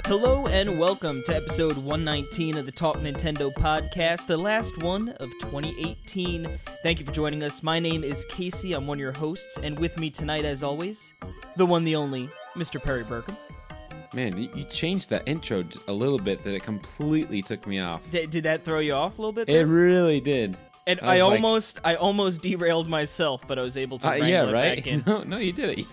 Hello and welcome to episode 119 of the Talk Nintendo podcast, the last one of 2018. Thank you for joining us. My name is Casey. I'm one of your hosts, and with me tonight, as always, the one, the only, Mr. Perry Burkum. Man, you changed that intro a little bit that it completely took me off. Did that throw you off a little bit there? It really did. And I almost derailed myself, but I was able to wrangle it back in. No, you did it.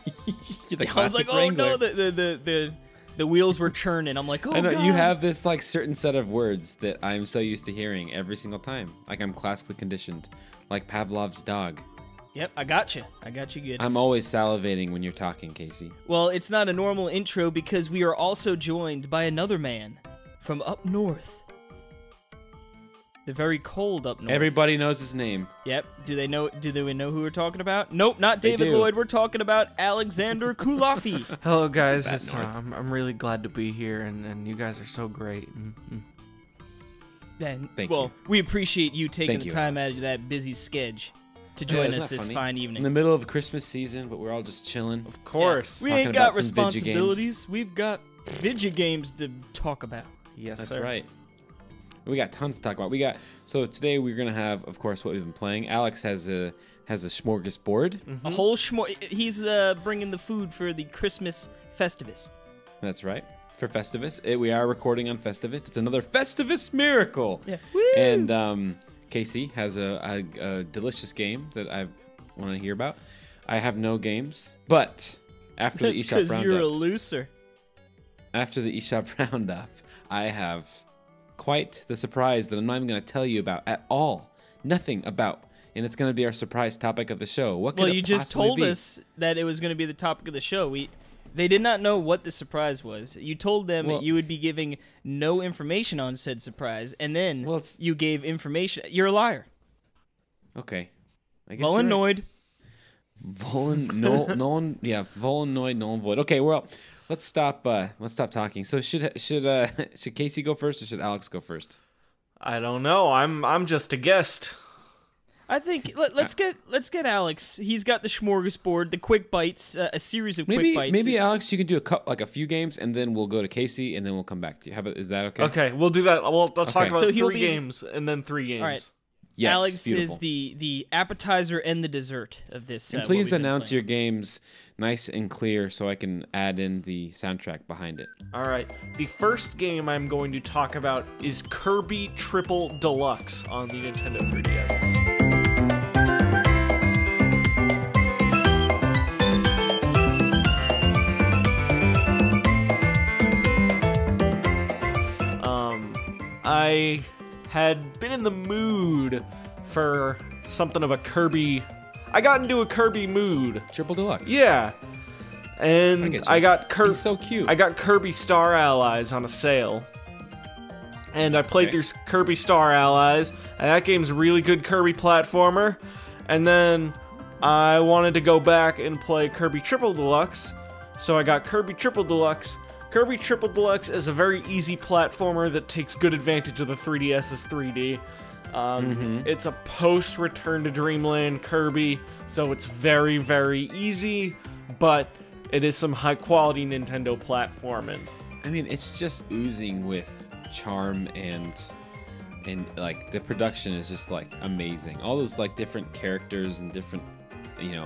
I was like, oh no, the wheels were churning. I'm like, oh God. You have this like certain set of words that I'm so used to hearing every single time. Like I'm classically conditioned, like Pavlov's dog. Yep, I got you good. I'm always salivating when you're talking, Casey. Well, it's not a normal intro because we are also joined by another man from up north. The very cold up north. Everybody knows his name. Yep. Do they know who we're talking about? Nope, not David Lloyd. We're talking about Alexander Culafi. Hello, guys. I'm really glad to be here, and you guys are so great. Then, Thank you. We appreciate you taking the time out Alex. of that busy schedule to join us this fine evening. In the middle of Christmas season, but we're all just chilling. Of course. Yeah. We ain't got responsibilities. We've got video games to talk about. Yes, That's sir. right. We got tons to talk about. So today we're gonna have, of course, what we've been playing. Alex has a smorgasbord. A whole He's bringing the food for the Christmas Festivus. That's right. For Festivus, we are recording on Festivus. It's another Festivus miracle. Yeah. Woo! And Casey has a delicious game that I want to hear about. I have no games, but after the eShop roundup, you're a loser. After the eShop roundup, I have quite the surprise that I'm not even going to tell you about at all. Nothing about. And it's going to be our surprise topic of the show. What could Well, it you just possibly told be? us that it was going to be the topic of the show. They did not know what the surprise was. You told them you would be giving no information on said surprise, and then you gave information. You're a liar. Okay. I guess Volanoid. Volanoid, null and void. Okay, well, let's stop talking. So should Casey go first or should Alex go first? I don't know. I'm just a guest. I think let's get Alex. He's got the smorgasbord, the quick bites, a series of quick bites. Maybe Alex, you can do a few games, and then we'll go to Casey, and then we'll come back to you. Is that okay? Okay, we'll do that. I'll talk about so 3 games and then 3 games. All right. Yes, Alex beautiful. is the appetizer and the dessert of this. And please announce your games nice and clear so I can add in the soundtrack behind it. All right. The first game I'm going to talk about is Kirby Triple Deluxe on the Nintendo 3DS. I had been in the mood for something of a Kirby. I got into a Kirby mood. Triple Deluxe. Yeah. And I got Kirby. He's so cute. I got Kirby Star Allies on a sale. And I played through Kirby Star Allies, and that game's a really good Kirby platformer. And then I wanted to go back and play Kirby Triple Deluxe, so I got Kirby Triple Deluxe. Kirby Triple Deluxe is a very easy platformer that takes good advantage of the 3DS's 3D. It's a post-Return to Dreamland Kirby, so it's very, very easy, but it is some high-quality Nintendo platforming. I mean, it's just oozing with charm and like the production is just like amazing. All those like different characters and different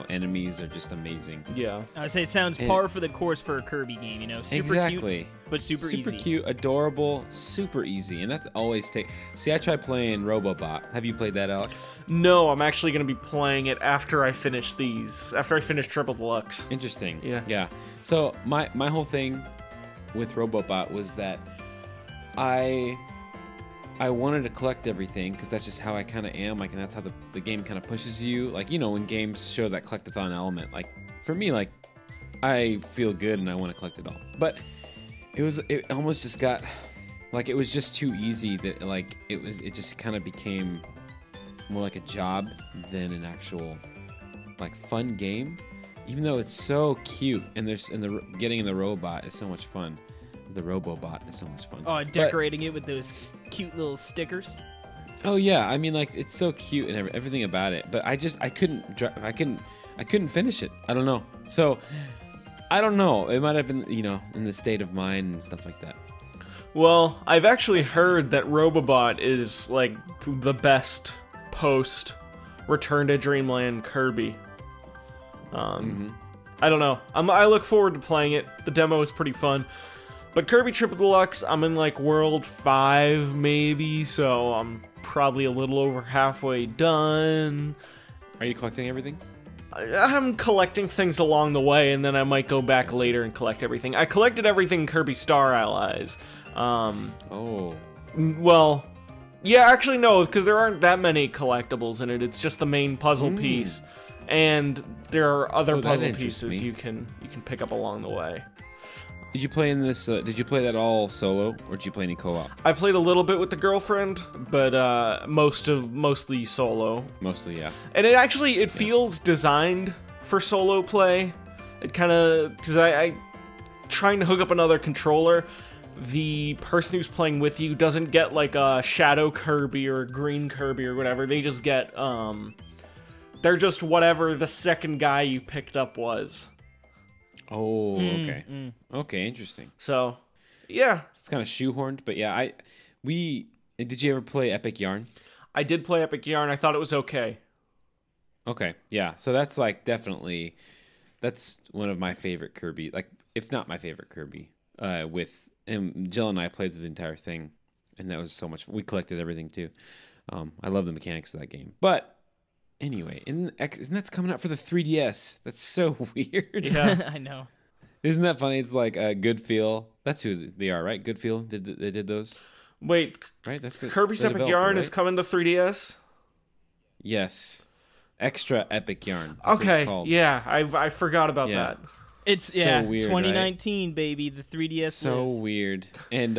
enemies are just amazing. Yeah. I say it sounds par for the course for a Kirby game, super cute, but super easy. Super cute, adorable, super easy, and that's always See, I tried playing Robobot. Have you played that, Alex? No, I'm actually going to be playing it after I finish after I finish Triple Deluxe. Interesting. Yeah. Yeah. So my whole thing with Robobot was that I wanted to collect everything because that's just how I kind of am. Like, and that's how the game kind of pushes you. Like, when games show that collectathon element. Like, for me, like, I feel good and I want to collect it all. But it almost just got, like, it was just too easy that, like, it just kind of became more like a job than an actual, like, fun game. Even though it's so cute and getting in the robot is so much fun. The Robobot is so much fun. Oh, and decorating it with those cute little stickers. Oh yeah, I mean, like, it's so cute and everything about it, but I couldn't finish it. I don't know. So I don't know. It might have been, in the state of mind and stuff like that. Well, I've actually heard that Robobot is like the best post Return to Dreamland Kirby. I don't know. I look forward to playing it. The demo is pretty fun. But Kirby Triple Deluxe, I'm in like World 5 maybe, so I'm probably a little over halfway done. Are you collecting everything? I'm collecting things along the way, and then I might go back later and collect everything. I collected everything Kirby Star Allies. Well, yeah, actually no, because there aren't that many collectibles in it. It's just the main puzzle piece, and there are other puzzle pieces you can pick up along the way. Did you play in this? Did you play that all solo, or did you play any co-op? I played a little bit with the girlfriend, but mostly solo. Mostly, yeah. And it feels designed for solo play. It kind of, because I trying to hook up another controller. The person who's playing with you doesn't get like a Shadow Kirby or a Green Kirby or whatever. They just get they're just whatever the second guy you picked up was. Oh, okay. Okay, interesting. So, yeah. It's kind of shoehorned, but yeah, did you ever play Epic Yarn? I did play Epic Yarn. I thought it was okay. Okay, yeah. So that's like definitely, that's one of my favorite Kirby, like if not my favorite Kirby. And Jill and I played through the entire thing, and that was so much fun. We collected everything too. I love the mechanics of that game. But anyway, isn't that coming out for the 3DS? That's so weird. Yeah, I know. Isn't that funny? It's like a Good Feel. That's who they are, right? Good Feel. They did those. Wait, right? That's Kirby's Epic Yarn is coming to 3DS. Yes, Extra Epic Yarn. That's okay, yeah, I forgot about that. It's so weird, 2019, right? Baby. The 3DS. So lives. Weird, and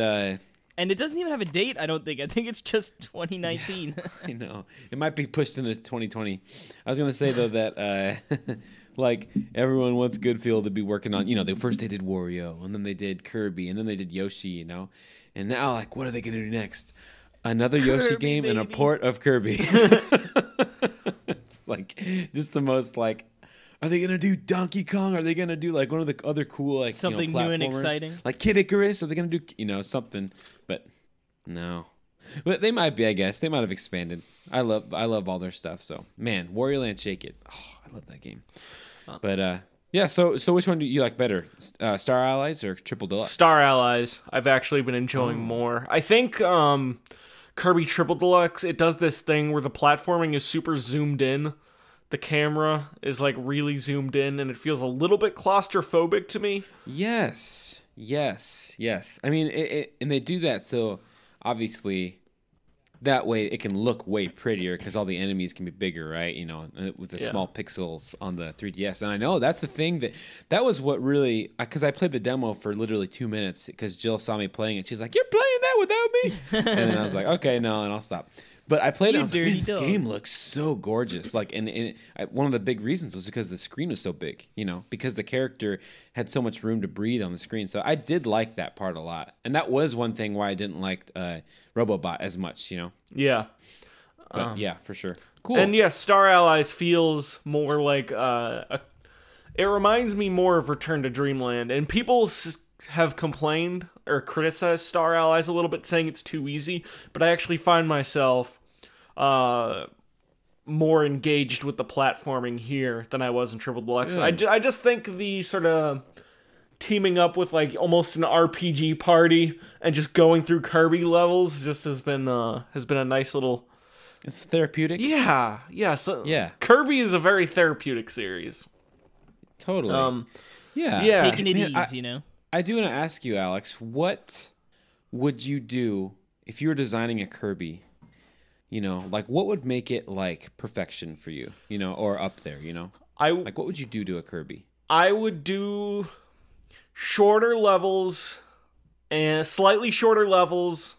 it doesn't even have a date. I don't think. I think it's just 2019. Yeah, I know it might be pushed into 2020. I was gonna say though that like everyone wants Good Feel to be working on. First they did Wario, and then they did Kirby, and then they did Yoshi. And now like what are they gonna do next? Another Yoshi game, baby. And a port of Kirby. It's like just the most like. Are they gonna do Donkey Kong? Are they gonna do like one of the other cool like something new and exciting, like Kid Icarus? Are they gonna do something? But no, but they might be. I guess they might have expanded. I love all their stuff. So man, Wario Land Shake It. Oh, I love that game. But yeah. So which one do you like better, Star Allies or Triple Deluxe? Star Allies. I've actually been enjoying more. I think Kirby Triple Deluxe. It does this thing where the platforming is super zoomed in. The camera is like really zoomed in, and it feels a little bit claustrophobic to me. Yes. I mean, and they do that so obviously that way it can look way prettier because all the enemies can be bigger, right? With the small pixels on the 3DS. And I know that's the thing that was what really, because I played the demo for literally 2 minutes because Jill saw me playing it. She's like, "You're playing that without me?" And then I was like, "Okay, no," and I'll stop. But I played it. I was like, man, this game looks so gorgeous. Like, and one of the big reasons was because the screen was so big. Because the character had so much room to breathe on the screen. So I did like that part a lot, and that was one thing why I didn't like Robobot as much. Yeah. But yeah, for sure. Cool. And yeah, Star Allies feels more like it reminds me more of Return to Dreamland, and people have complained or criticized Star Allies a little bit, saying it's too easy. But I actually find myself more engaged with the platforming here than I was in Triple Deluxe. I just think the sort of teaming up with like almost an RPG party and just going through Kirby levels just has been a nice little. It's therapeutic. Yeah. So Kirby is a very therapeutic series. Totally. Yeah. Taking it easy, I do want to ask you, Alex, what would you do if you were designing a Kirby? Like what would make it like perfection for you? Or up there? Like what would you do to a Kirby? I would do shorter levels and slightly shorter levels,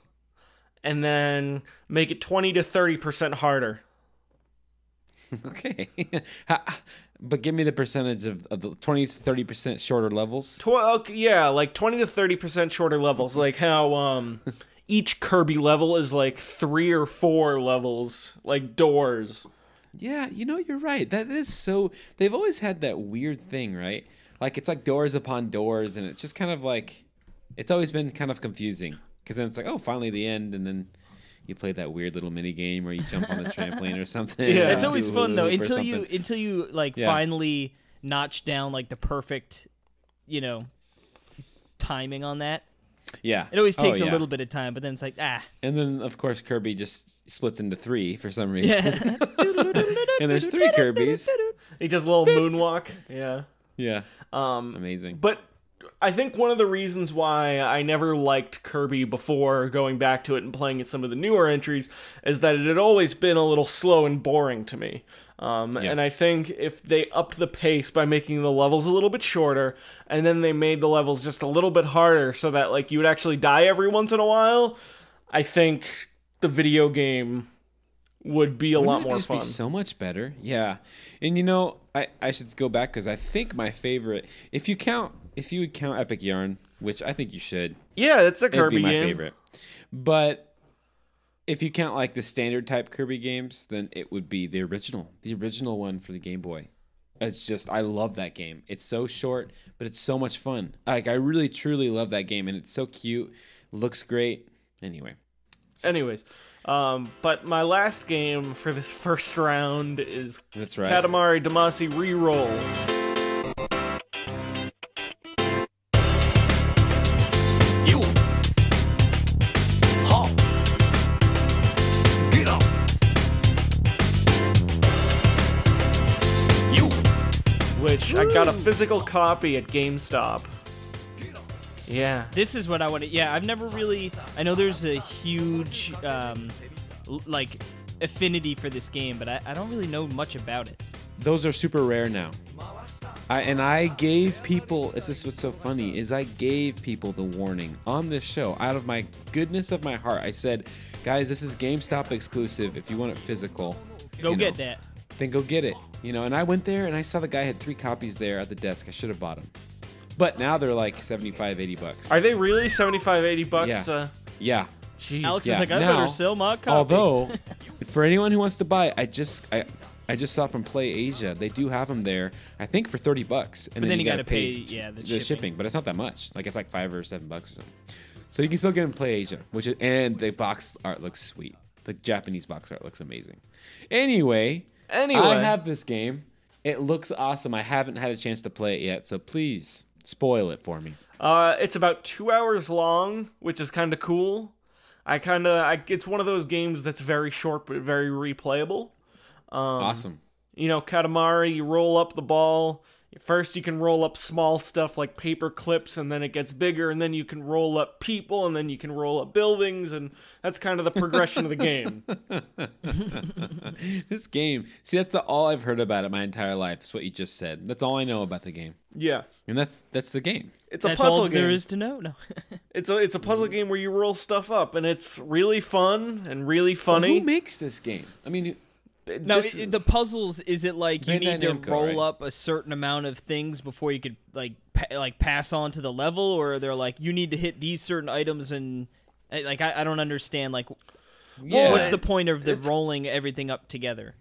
and then make it 20 to 30% harder. Okay. But give me the percentage of the 20 to 30% shorter levels. Yeah, like 20 to 30% shorter levels. Like how each Kirby level is like 3 or 4 levels, like doors. Yeah, you're right. That is so... They've always had that weird thing, right? Like, it's like doors upon doors, and it's just kind of like... It's always been kind of confusing. Because then it's like, oh, finally the end, and then you play that weird little mini game where you jump on the trampoline or something. Yeah. It's always fun, though, until until you like, finally notch down, like, the perfect, timing on that. Yeah. It always takes a little bit of time, but then it's like, ah. And then, of course, Kirby just splits into 3 for some reason. Yeah. And there's 3 Kirbys. He does a little moonwalk. Yeah. Yeah. Amazing. But I think one of the reasons why I never liked Kirby before going back to it and playing some of the newer entries is that it had always been a little slow and boring to me. And I think if they upped the pace by making the levels a little bit shorter, and then they made the levels just a little bit harder so that like you would actually die every once in a while, I think the video game would be a lot more fun. Be so much better. Yeah. And I should go back because I think my favorite, if you would count Epic Yarn, which I think you should. Yeah, it's a Kirby it'd be my game. favorite. But if you count like the standard type Kirby games, then it would be the original one for the Game Boy. It's just, I love that game. It's so short, but it's so much fun. Like, I really truly love that game, and it's so cute, looks great. Anyways, but my last game for this first round is that's right. Katamari Damacy Reroll. Which I got a physical copy at GameStop. Yeah. This is what I want to... Yeah, I've never really... I know there's a huge, like, affinity for this game, but I don't really know much about it. Those are super rare now. I gave people... This is what's so funny, is I gave people the warning on this show. Out of my goodness of my heart, I said, guys, this is GameStop exclusive. If you want it physical... Go get that. Then go get it. And I went there and I saw the guy had 3 copies there at the desk. I should have bought them. But now they're like $75-$80. Are they really $75-$80? Yeah. Yeah. Jeez. Alex is like, I better sell my copy. Although, for anyone who wants to buy, I just saw from Play Asia, they do have them there. I think for $30, and then you gotta pay the shipping. But it's not that much. Like, it's like $5 or $7 or something. So you can still get them in Play Asia, and the box art looks sweet. The Japanese box art looks amazing. Anyway, I have this game. It looks awesome. I haven't had a chance to play it yet, so please spoil it for me. It's about 2 hours long, which is kind of cool. It's one of those games that's very short but very replayable. Awesome. Katamari, you roll up the ball. First, you can roll up small stuff like paper clips, and then it gets bigger, and then you can roll up people, and then you can roll up buildings, and that's kind of the progression of the game. This game, see, that's all I've heard about it my entire life. Is what you just said. That's all I know about the game. Yeah, and that's the game. It's a puzzle game. There is to know. No, it's a puzzle game where you roll stuff up, and it's really fun and really funny. Well, who makes this game? I mean. Now, the puzzles, is it like you need to roll up a certain amount of things before you could like pass on to the level, or they're like you need to hit these certain items, and like I don't understand what's the point of the rolling everything up together?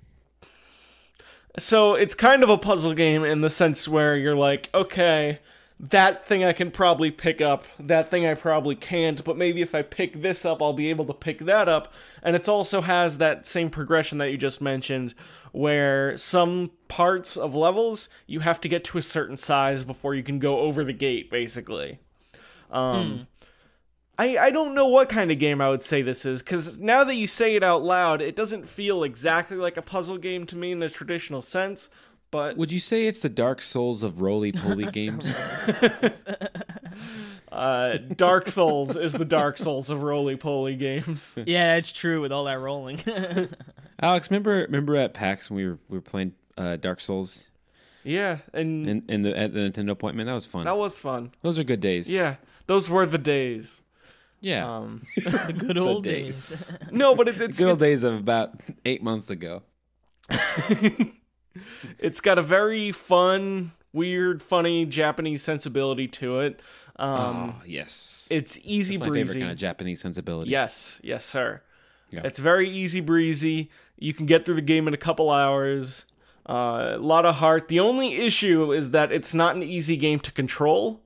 So it's kind of a puzzle game in the sense where you're like, okay, that thing I can probably pick up, that thing I probably can't, but maybe if I pick this up, I'll be able to pick that up. And it also has that same progression that you just mentioned, where some parts of levels, you have to get to a certain size before you can go over the gate, basically. I don't know what kind of game I would say this is, because now that you say it out loud, it doesn't feel exactly like a puzzle game to me in the traditional sense. But would you say it's the Dark Souls of roly-poly games? Dark Souls is the Dark Souls of roly-poly games. Yeah, it's true with all that rolling. Alex, remember at PAX when we were playing Dark Souls? Yeah, and at the Nintendo appointment, that was fun. That was fun. Those are good days. Yeah, those were the days. Yeah, the good old days. No, but it's good old days of about 8 months ago. It's got a very fun, weird, funny Japanese sensibility to it. Yes. It's easy That's my breezy. favorite kind of Japanese sensibility. Yes, sir. Yeah. It's very easy breezy. You can get through the game in a couple hours. A lot of heart. The only issue is that it's not an easy game to control.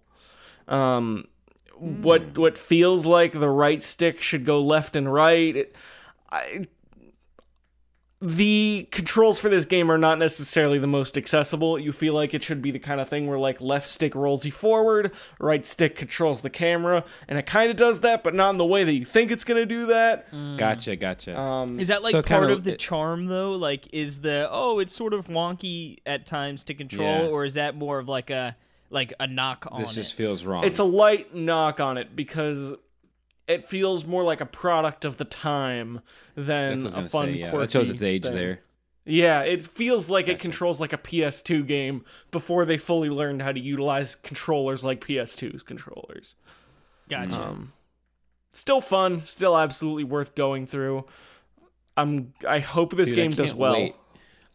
What feels like the right stick should go left and right. The controls for this game are not necessarily the most accessible. You feel like it should be the kind of thing where like left stick rolls you forward, right stick controls the camera, and it kind of does that, but not in the way that you think it's gonna do that. Gotcha. Is that like So part kinda- of the charm though? Like, is it's sort of wonky at times to control, Yeah. or is that more of like a knock on This it? just feels wrong. It's a light knock on it because it feels more like a product of the time than That's what I a was fun, gonna say, yeah. quirky That shows its age thing. there. Yeah, it feels like it Gotcha. controls like a PS2 game before they fully learned how to utilize controllers like PS2's controllers. Gotcha. Still fun, still absolutely worth going through. I hope this Dude, I game does can't well. wait.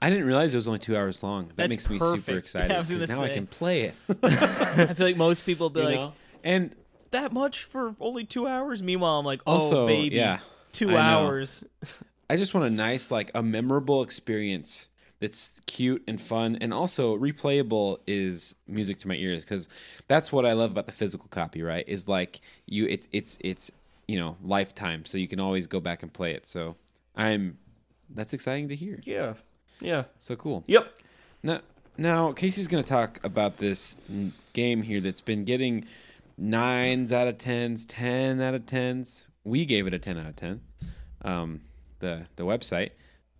I didn't realize it was only 2 hours long. That That's makes me perfect. super excited Yeah, I was because gonna now I say. can play it. I feel like most people be You like, know? And that much for only 2 hours? Meanwhile, I'm like, oh, also, baby, yeah, 2 I know. hours. I just want a nice, like, a memorable experience that's cute and fun, and also replayable is music to my ears, because that's what I love about the physical copy, right? Is like it's lifetime, so you can always go back and play it. So that's exciting to hear. Yeah. So cool. Yep. Now Casey's gonna talk about this game here that's been getting 9s out of 10s, 10 out of 10s. We gave it a 10 out of 10. The website.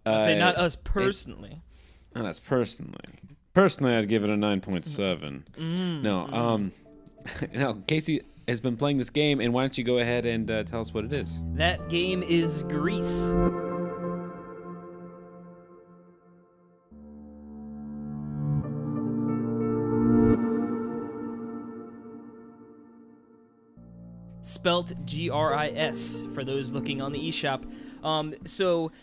I say not us personally. Not us personally. Personally, I'd give it a 9.7. No, no. Casey has been playing this game, and why don't you go ahead and tell us what it is? That game is Gris. Spelt Gris for those looking on the eShop. So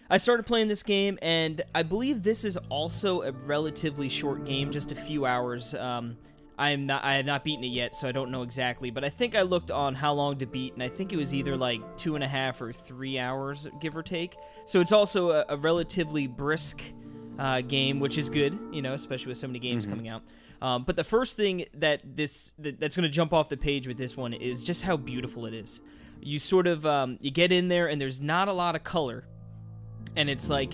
I started playing this game, and I believe this is also a relatively short game, just a few hours. I have not beaten it yet, so I don't know exactly, but I think I looked on how long to beat, and I think it was either like 2.5 or 3 hours, give or take. So it's also a relatively brisk game, which is good, especially with so many games coming out. But the first thing that's going to jump off the page with this one is just how beautiful it is. You sort of you get in there, and there's not a lot of color, and it's like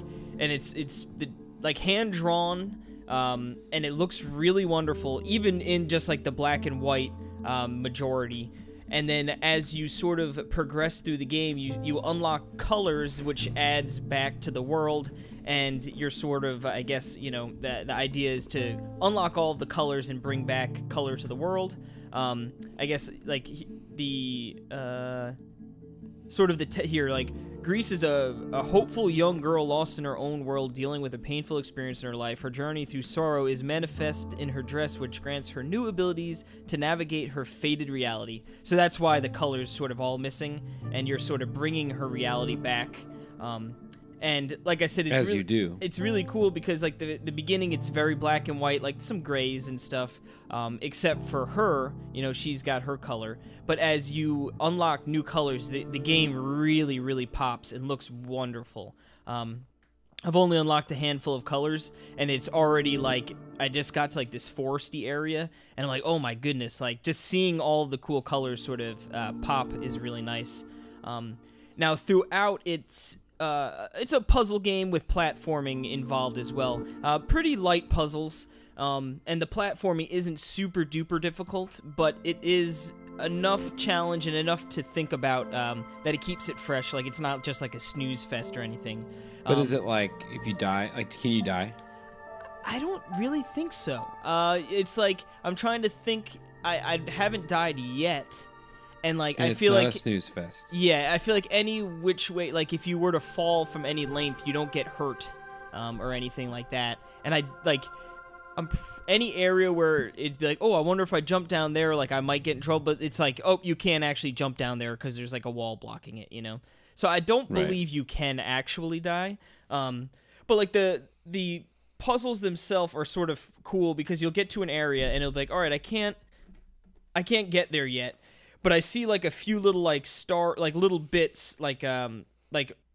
hand drawn. And it looks really wonderful, even in just like the black and white majority. And then as you sort of progress through the game, you unlock colors, which adds back to the world. And you're sort of, I guess, the idea is to unlock all of the colors and bring back color to the world. I guess like the sort of here, like, Gris is a hopeful young girl lost in her own world, dealing with a painful experience in her life. Her journey through sorrow is manifest in her dress, which grants her new abilities to navigate her fated reality. So that's why the color's sort of all missing, and you're sort of bringing her reality back. And like I said, it's really cool because like the beginning, it's very black and white, like some grays and stuff, except for her, she's got her color. But as you unlock new colors, the game really, really pops and looks wonderful. I've only unlocked a handful of colors, and it's already like, I just got to like this foresty area, and I'm like, oh my goodness, like just seeing all the cool colors sort of pop is really nice. Now throughout it's a puzzle game with platforming involved as well. Pretty light puzzles, and the platforming isn't super duper difficult, but it is enough challenge and enough to think about that it keeps it fresh. Like, it's not just like a snooze fest or anything. But is it like, if you die, like, can you die? I don't really think so. It's like, I'm trying to think, I haven't died yet. And like, I feel like it's not a snooze fest. Yeah, I feel like any which way, like if you were to fall from any length, you don't get hurt, or anything like that. And any area where it'd be like, oh, I wonder if I jump down there, like I might get in trouble. But it's like, oh, you can't actually jump down there because there's like a wall blocking it, So I don't believe you can actually die. But like the puzzles themselves are sort of cool because you'll get to an area and it'll be like, all right, I can't I can't get there yet, but I see like a few little like little bits like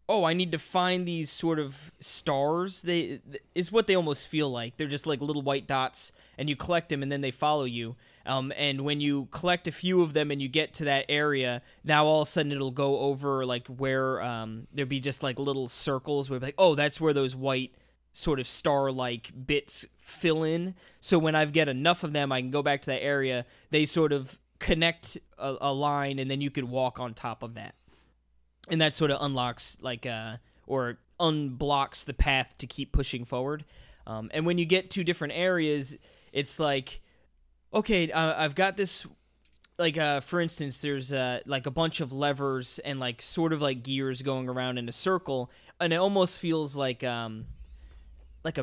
oh, I need to find these sort of stars. Is what they almost feel like. They're just like little white dots, and you collect them, and then they follow you. And when you collect a few of them and you get to that area, now all of a sudden it'll go over like where there'll be just like little circles where like, oh, that's where those white sort of star-like bits fill in. So when I get enough of them, I can go back to that area. They sort of connect a line, and then you could walk on top of that. And that sort of unlocks, like, or unblocks the path to keep pushing forward. And when you get to different areas, it's like, okay, I've got this, like, for instance, there's, like, a bunch of levers and, like, sort of like gears going around in a circle, and it almost feels like a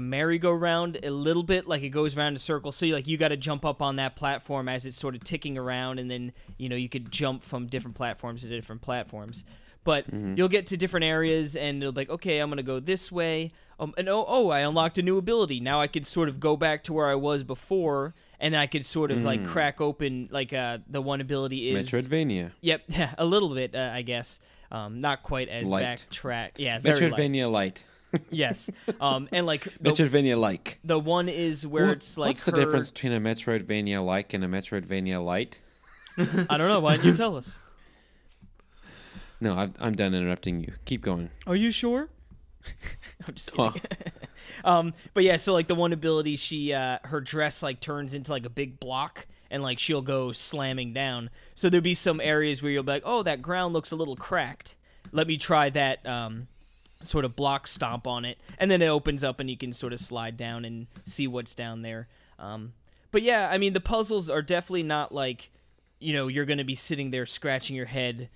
merry-go-round a little bit, like it goes around a circle. So, you got to jump up on that platform as it's sort of ticking around, and then, you could jump from different platforms to different platforms. But you'll get to different areas, and it'll be like, okay, I'm going to go this way. And I unlocked a new ability. Now I could sort of go back to where I was before, and I could sort of, like, crack open, like, the one ability is... Metroidvania. Yep, a little bit, I guess. Not quite as light. backtrack. Yeah, very Metroidvania light. Yes. And, like... Metroidvania-like. The one is where it's, like, what's the difference between a Metroidvania-like and a Metroidvania light? I don't know. Why didn't you tell us? No, I'm done interrupting you. Keep going. Are you sure? I'm just kidding. But yeah, so like the one ability, she her dress like turns into like a big block, and like she'll go slamming down. So there'll be some areas where you'll be like, oh, that ground looks a little cracked. Let me try that sort of block stomp on it, and then it opens up and you can sort of slide down and see what's down there. But yeah, I mean the puzzles are definitely not like, you're gonna be sitting there scratching your head.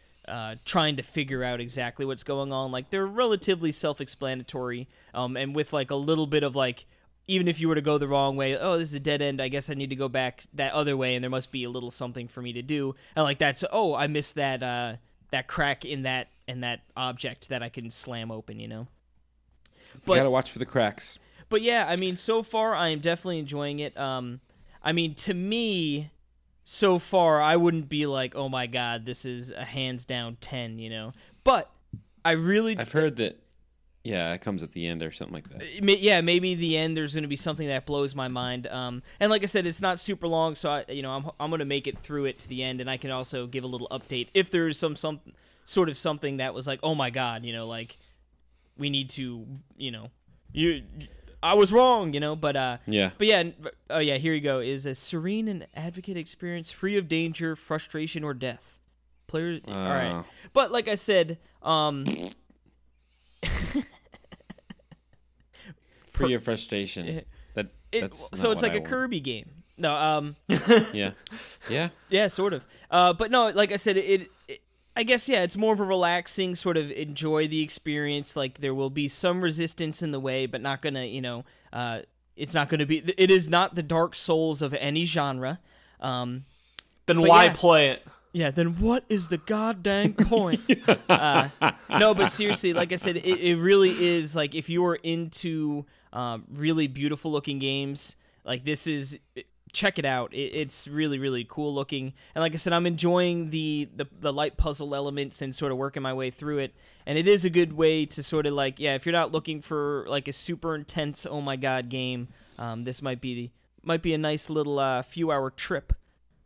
Trying to figure out exactly what's going on. Like, they're relatively self-explanatory, and with, like, a little bit of, like, even if you were to go the wrong way, oh, this is a dead end, I guess I need to go back that other way, and there must be a little something for me to do. And, like, that's, oh, I missed that, that crack in that object that I can slam open, But, you gotta watch for the cracks. But, yeah, I mean, so far, I am definitely enjoying it. I mean, to me... So far, I wouldn't be like, oh my god, this is a hands-down 10, But I've heard that, yeah, it comes at the end or something like that. Yeah, maybe the end there's going to be something that blows my mind. And like I said, it's not super long, so I'm going to make it through it to the end, and I can also give a little update if there's some sort of something that was like, oh my god, like, we need to, I was wrong, but yeah. But yeah, oh yeah, here you go. Is a serene and advocate experience free of danger, frustration, or death. Players, all right. But like I said, free of frustration. That's so it's like a Kirby game. No, yeah, sort of. But no, like I said, it I guess, yeah, it's more of a relaxing sort of enjoy the experience. Like, there will be some resistance in the way, but not gonna, it's not gonna be, it is not the Dark Souls of any genre. Then why play it? Yeah, then what is the goddamn point? No, but seriously, like I said, it really is, like, if you are into really beautiful looking games, like, this is... Check it out. It's really, really cool looking. And like I said, I'm enjoying the light puzzle elements and sort of working my way through it. And it is a good way to sort of like, yeah, if you're not looking for like a super intense, oh my god game, this might be a nice little few hour trip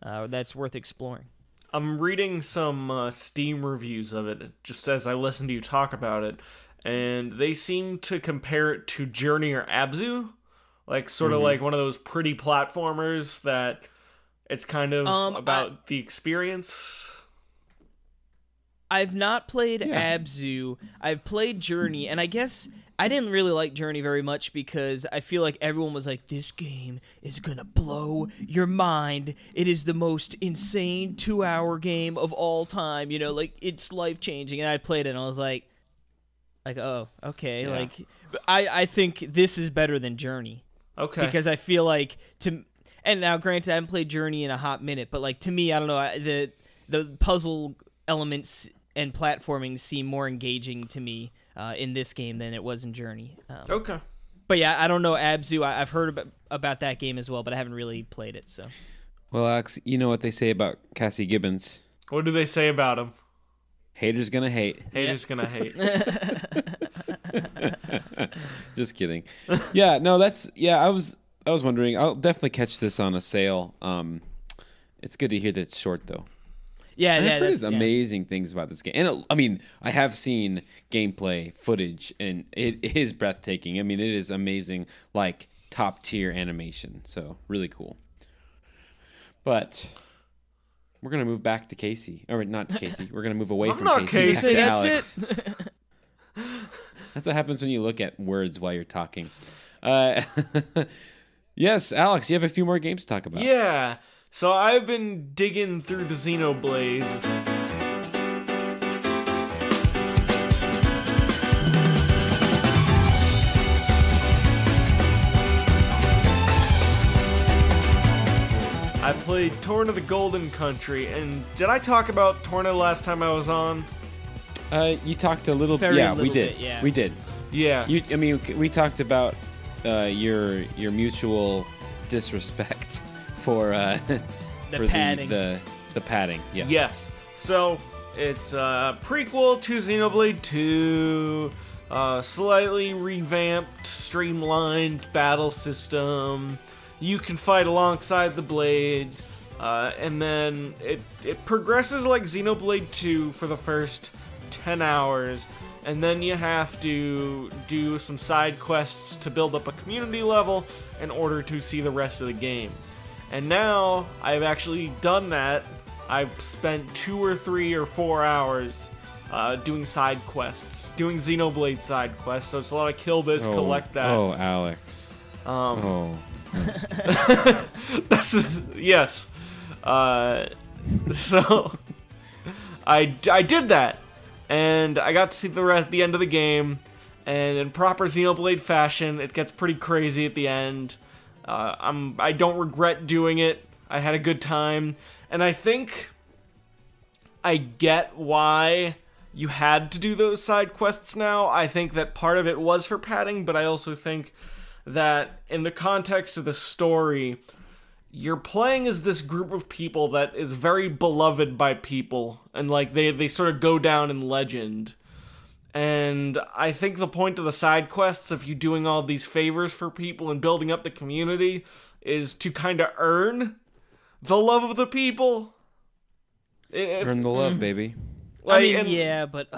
that's worth exploring. I'm reading some Steam reviews of it just as I listen to you talk about it, and they seem to compare it to Journey or Abzu. Like, sort of like one of those pretty platformers that it's kind of about the experience. I've not played Abzu. I've played Journey, and I guess I didn't really like Journey very much because I feel like everyone was like, this game is gonna blow your mind. It is the most insane 2-hour game of all time. Like, it's life-changing. And I played it, and I was like, oh, okay. Yeah. Like, I think this is better than Journey. Okay. Because I feel like and now granted I haven't played Journey in a hot minute, but like to me, I don't know, the puzzle elements and platforming seem more engaging to me in this game than it was in Journey. Okay. But yeah, I don't know Abzu. I've heard about that game as well, but I haven't really played it. So. Well, Alex, you know what they say about Cassie Gibbons. What do they say about him? Haters gonna hate. Haters gonna hate. Just kidding. Yeah, no, I was wondering. I'll definitely catch this on a sale. It's good to hear that it's short though. Yeah, I've heard that's amazing things about this game, and I mean, I have seen gameplay footage, and it is breathtaking. I mean, it is amazing, like top tier animation. So really cool. But we're gonna move back to Casey, or not to Casey. We're gonna move away from not Casey. Casey. back to That's Alex. That's what happens when you look at words while you're talking. Yes, Alex, you have a few more games to talk about. Yeah. So I've been digging through the Xenoblades. I played Torna the Golden Country, and did I talk about Torna last time I was on? You talked a little. Very Yeah, little we did. bit, yeah. We did. Yeah. I mean, we talked about your mutual disrespect for for padding. the padding. Yeah. Yes. So it's a prequel to Xenoblade 2, slightly revamped, streamlined battle system. You can fight alongside the blades, and then it progresses like Xenoblade 2 for the first 10 hours, and then you have to do some side quests to build up a community level in order to see the rest of the game. And now I've actually done that. I've spent 2 or 3 or 4 hours doing side quests, doing Xenoblade side quests. So it's a lot of kill this, collect that. Oh, Alex. Yes. So I did that, and I got to see the end of the game. And in proper Xenoblade fashion, it gets pretty crazy at the end. I don't regret doing it. I had a good time, and I think I get why you had to do those side quests now. I think that part of it was for padding, but I also think that in the context of the story, you're playing as this group of people that is very beloved by people, and like they sort of go down in legend. And I think the point of the side quests, if you're doing all these favors for people and building up the community, is to kind of earn the love of the people. Earn the love, baby. Like, I mean, yeah, but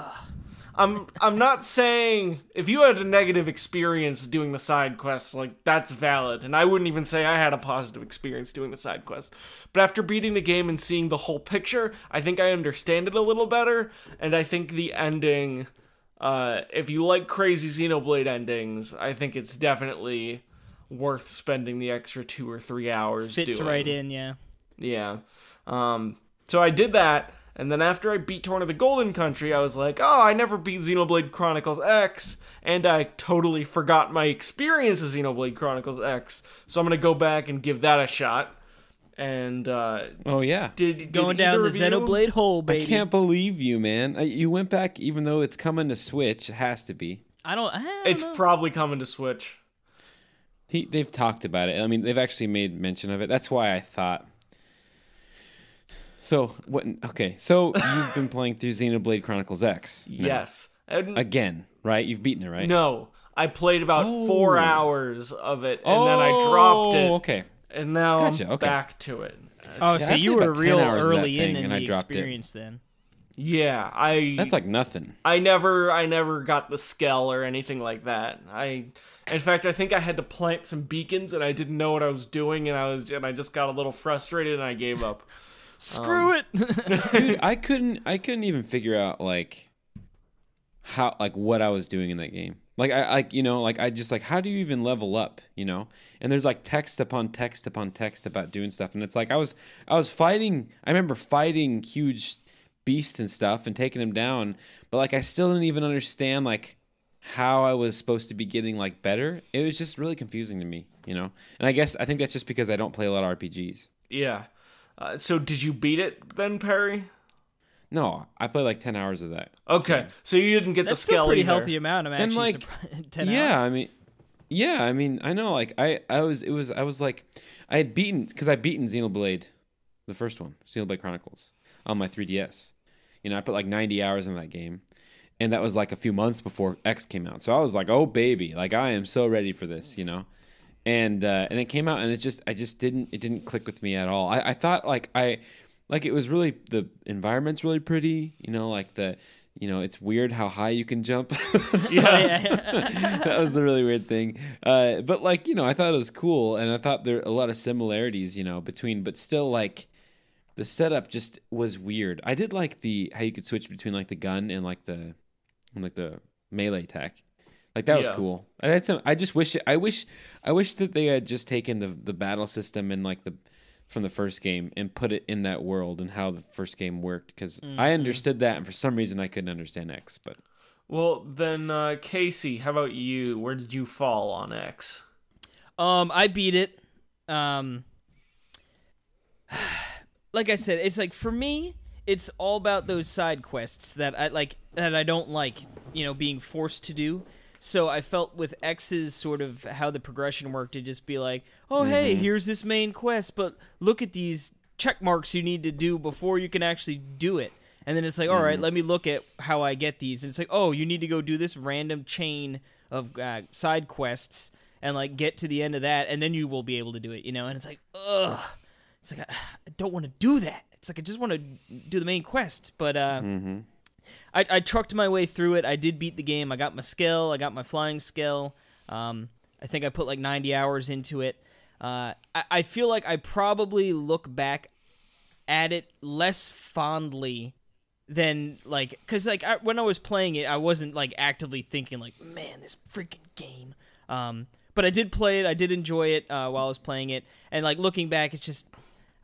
I'm not saying if you had a negative experience doing the side quests, like, that's valid, and I wouldn't even say I had a positive experience doing the side quests. But after beating the game and seeing the whole picture, I think I understand it a little better, and I think the ending, if you like crazy Xenoblade endings, I think it's definitely worth spending the extra 2 or 3 hours fits doing. right in, yeah. Yeah. So I did that. And then after I beat Torna the Golden Country, I was like, oh, I never beat Xenoblade Chronicles X, and I totally forgot my experience of Xenoblade Chronicles X, so I'm going to go back and give that a shot. And, oh, yeah. Did Going down the Xenoblade hole, baby. I can't believe you, man. You went back, even though it's coming to Switch. It has to be. I don't It's know. probably coming to Switch. They've talked about it. I mean, they've actually made mention of it. That's why I thought... So, what? Okay, so you've been playing through Xenoblade Chronicles X. now. Yes. And Again, right? You've beaten it, right? no, I played about Oh. 4 hours of it, and then I dropped it. Okay. And now Gotcha, I'm okay. back to it. Oh, Yeah, so I you played were about 10 real hours of that early thing, in and I the dropped it. experience then. Yeah, That's like nothing. I never got the skell or anything like that. In fact, I think I had to plant some beacons, and I didn't know what I was doing, and I just got a little frustrated, and I gave up. Screw it. Dude, I couldn't even figure out like how, like, what I was doing in that game. Like I just like, how do you even level up, you know? And there's like text upon text upon text about doing stuff, and it's like I was fighting. I remember fighting huge beasts and stuff and taking them down, but like I still didn't even understand like how I was supposed to be getting like better. It was just really confusing to me, you know? And I think that's just because I don't play a lot of RPGs. Yeah. So did you beat it then, Perry? No, I played like 10 hours of that. Okay, so you didn't get That's the still skell a pretty either. healthy amount. I'm actually like, surprised. 10 Yeah, hours. I mean, I know, like I had beaten, because I beaten Xenoblade the first one, Xenoblade Chronicles, on my 3DS. You know, I put like 90 hours in that game, and that was like a few months before X came out. So I was like, oh baby, like I am so ready for this, you know. And it came out, and it didn't click with me at all. I thought like it was really, the environment's really pretty, you know, like it's weird how high you can jump. That was the really weird thing. But like, you know, I thought it was cool, and I thought there are a lot of similarities, you know, between, but still like the setup just was weird. I did like how you could switch between like the gun and like the melee attack. Like that was cool. I just wish that they had just taken the battle system and like from the first game and put it in that world and how the first game worked, because I understood that, and for some reason I couldn't understand X. But well, then Casey, how about you? Where did you fall on X? I beat it. Like I said, it's like, for me, it's all about those side quests that I don't like, you know, being forced to do. So I felt with X's sort of how the progression worked, to just be like, oh, hey, here's this main quest, but look at these check marks you need to do before you can actually do it. And then it's like, all right, let me look at how I get these. And it's like, oh, you need to go do this random chain of side quests and like get to the end of that, and then you will be able to do it, you know? And it's like, ugh. It's like, I don't want to do that. It's like, I just want to do the main quest. But I trucked my way through it. I did beat the game. I got my skill. I got my flying skill. I think I put like 90 hours into it. I feel like I probably look back at it less fondly than, like, because like when I was playing it, I wasn't like actively thinking like, man, this freaking game. But I did play it. I did enjoy it while I was playing it. And like looking back, it's just,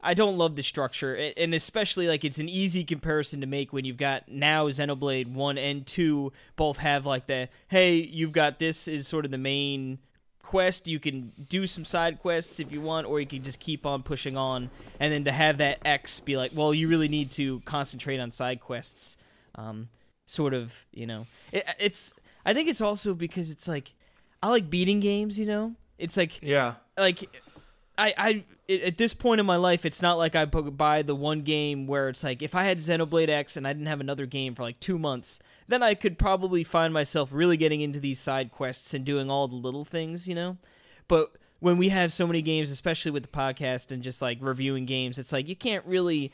I don't love the structure, and especially like it's an easy comparison to make when you've got now Xenoblade 1 and 2 both have like the, hey, you've got this is sort of the main quest, you can do some side quests if you want, or you can just keep on pushing on, and then to have that X be like, well, you really need to concentrate on side quests, sort of, you know. I think it's also because it's like, I like beating games, you know? It's like, yeah, like, at this point in my life, it's not like I buy the one game where it's like, if I had Xenoblade X and I didn't have another game for like 2 months, then I could probably find myself really getting into these side quests and doing all the little things, you know? But when we have so many games, especially with the podcast and just like reviewing games, it's like you can't really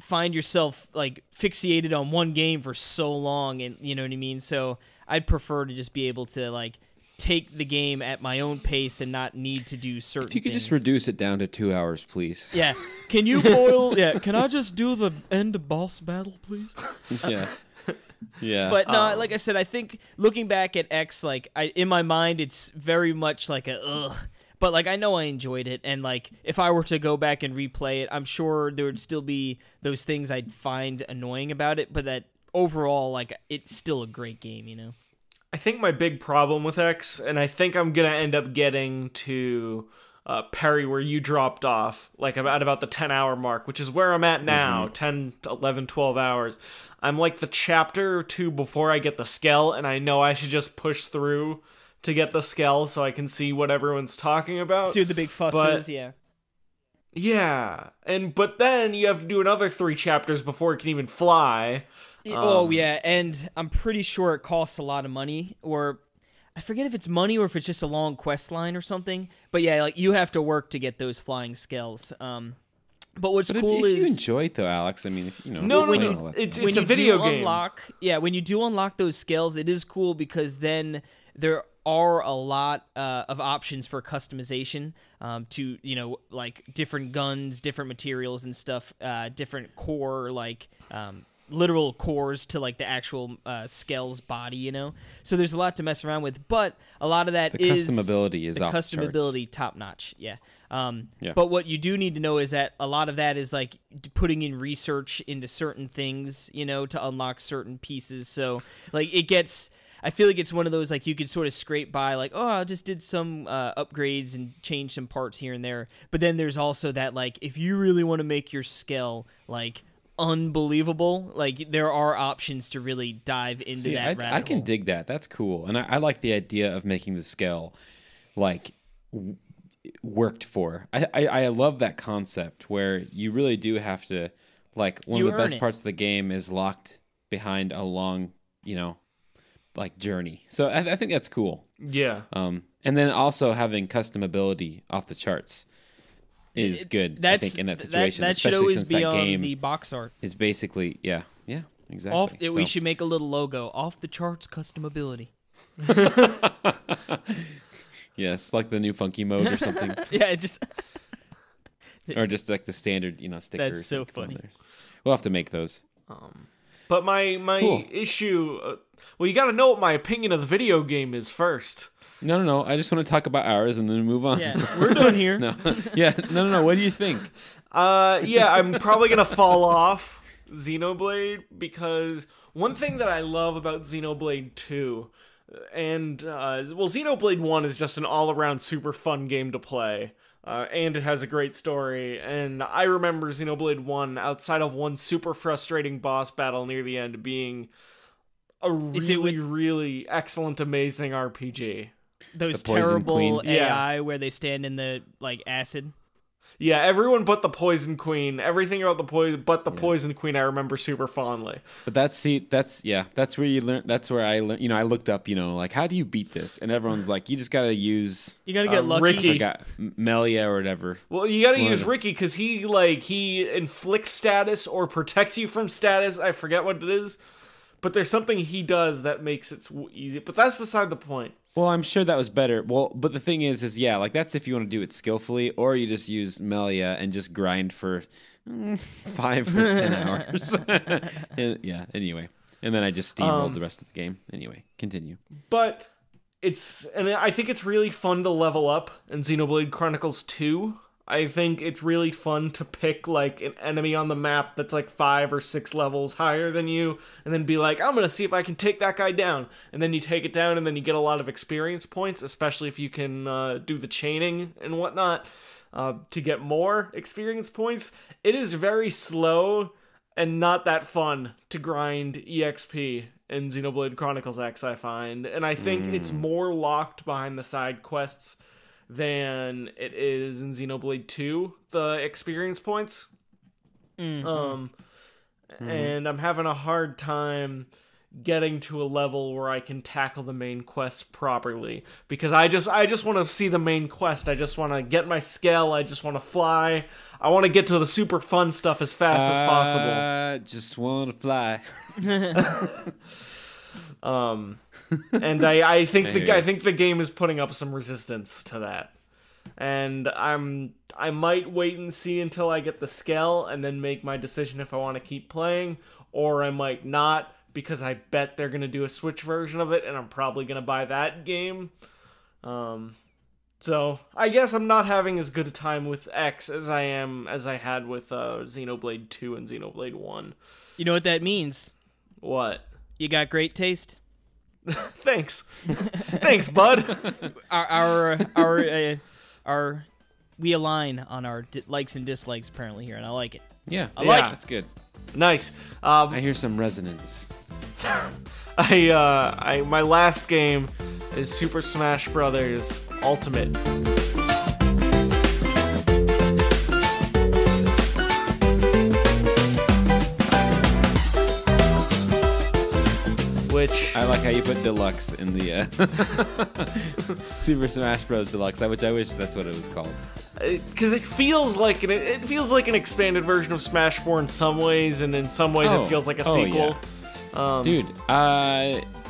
find yourself like fixated on one game for so long, and you know what I mean? So I'd prefer to just be able to like take the game at my own pace and not need to do certain things. If you could just reduce it down to 2 hours, please. Yeah. Can you boil... Yeah, can I just do the end boss battle, please? Yeah. Yeah. But no, like I said, I think looking back at X, like, in my mind, it's very much like a ugh. But, like, I know I enjoyed it, and, like, if I were to go back and replay it, I'm sure there would still be those things I'd find annoying about it, but that overall, like, it's still a great game, you know? I think my big problem with X, and I think I'm going to end up getting to Perry where you dropped off, like at about the 10-hour mark, which is where I'm at now, 10 to 11, 12 hours. I'm like the chapter or two before I get the Skell, and I know I should just push through to get the Skell so I can see what everyone's talking about. See what the big fuss is, yeah. Yeah, but then you have to do another 3 chapters before it can even fly. Oh, yeah, and I'm pretty sure it costs a lot of money, or I forget if it's money or if it's just a long quest line or something. But yeah, like you have to work to get those flying Skells. But what's cool is... If you enjoy it, though, Alex, I mean, if, you know... No, it's a video game. When you do unlock those Skells, it is cool because then there are a lot of options for customization to, you know, like different guns, different materials and stuff, different core, like... literal cores to like the actual Skell's body, you know. So there's a lot to mess around with, but a lot of that is customability is off the charts. Top notch. Yeah. But what you do need to know is that a lot of that is like putting in research into certain things, you know, to unlock certain pieces. So like it gets. I feel like it's one of those like you could sort of scrape by like, oh, I just did some upgrades and change some parts here and there. But then there's also that like if you really want to make your Skell like unbelievable, like there are options to really dive into that rabbit I can hole. dig that. That's cool, and I like the idea of making the Skell like worked for. I love that concept where you really do have to, like, one of the best parts of the game is locked behind a long, like journey. So I think that's cool. Yeah. And then also having custom ability off the charts is good. I think in that situation, that should especially always since be that on game the box art. is basically exactly. We should make a little logo off the charts, custom ability. Yes, like the new funky mode or something. Yeah, it just or just like the standard, stickers. That's so funny. We'll have to make those. But my cool. issue, well, you got to know what my opinion of the video game is first. No. I just want to talk about ours and then move on. Yeah, we're done here. No. What do you think? I'm probably gonna fall off Xenoblade because one thing that I love about Xenoblade 2 and Xenoblade 1 is just an all-around super fun game to play. And it has a great story, and I remember Xenoblade 1, outside of one super frustrating boss battle near the end, being a really excellent, amazing RPG. Those terrible AI where they stand in the, like, acid. Yeah, everyone but the Poison Queen. Everything about the Poison Queen I remember super fondly. But that's where you learn. That's where I learned. I looked up. Like, how do you beat this? And everyone's like, you just gotta use. You gotta get lucky. Ricky. I forgot, Melia or whatever. Well, you gotta use Ricky because he inflicts status or protects you from status. I forget what it is, but there's something he does that makes it easy. But that's beside the point. Well, I'm sure that was better. Well, but the thing is like that's if you want to do it skillfully, or you just use Melia and just grind for 5 or 10 hours. Anyway. And then I just steamrolled the rest of the game. Anyway, continue. But I think it's really fun to level up in Xenoblade Chronicles 2. I think it's really fun to pick, like, an enemy on the map that's, like, 5 or 6 levels higher than you, and then be like, I'm gonna see if I can take that guy down. And then you take it down, and then you get a lot of experience points, especially if you can do the chaining and whatnot to get more experience points. It is very slow and not that fun to grind EXP in Xenoblade Chronicles X, I find. And I think it's more locked behind the side quests than it is in Xenoblade 2, the experience points. And I'm having a hard time getting to a level where I can tackle the main quest properly, because I just want to see the main quest. I just want to get my scale. I just want to fly. I want to get to the super fun stuff as fast as possible. I just want to fly. And I think the game is putting up some resistance to that, and I might wait and see until I get the scale and then make my decision if I want to keep playing, or I might not, because I bet they're gonna do a Switch version of it, and I'm probably gonna buy that game. So I guess I'm not having as good a time with X as I had with Xenoblade 2 and Xenoblade 1. You know what that means? What? You got great taste. Thanks, bud. Our we align on our likes and dislikes apparently here, and I like it. Yeah, I like it. That's good. Nice. I hear some resonance. My last game is Super Smash Brothers Ultimate. Which I like how you put Deluxe in the Super Smash Bros. Deluxe, which I wish that's what it was called. Because it feels like an expanded version of Smash 4 in some ways, and in some ways it feels like a sequel. Yeah. Dude,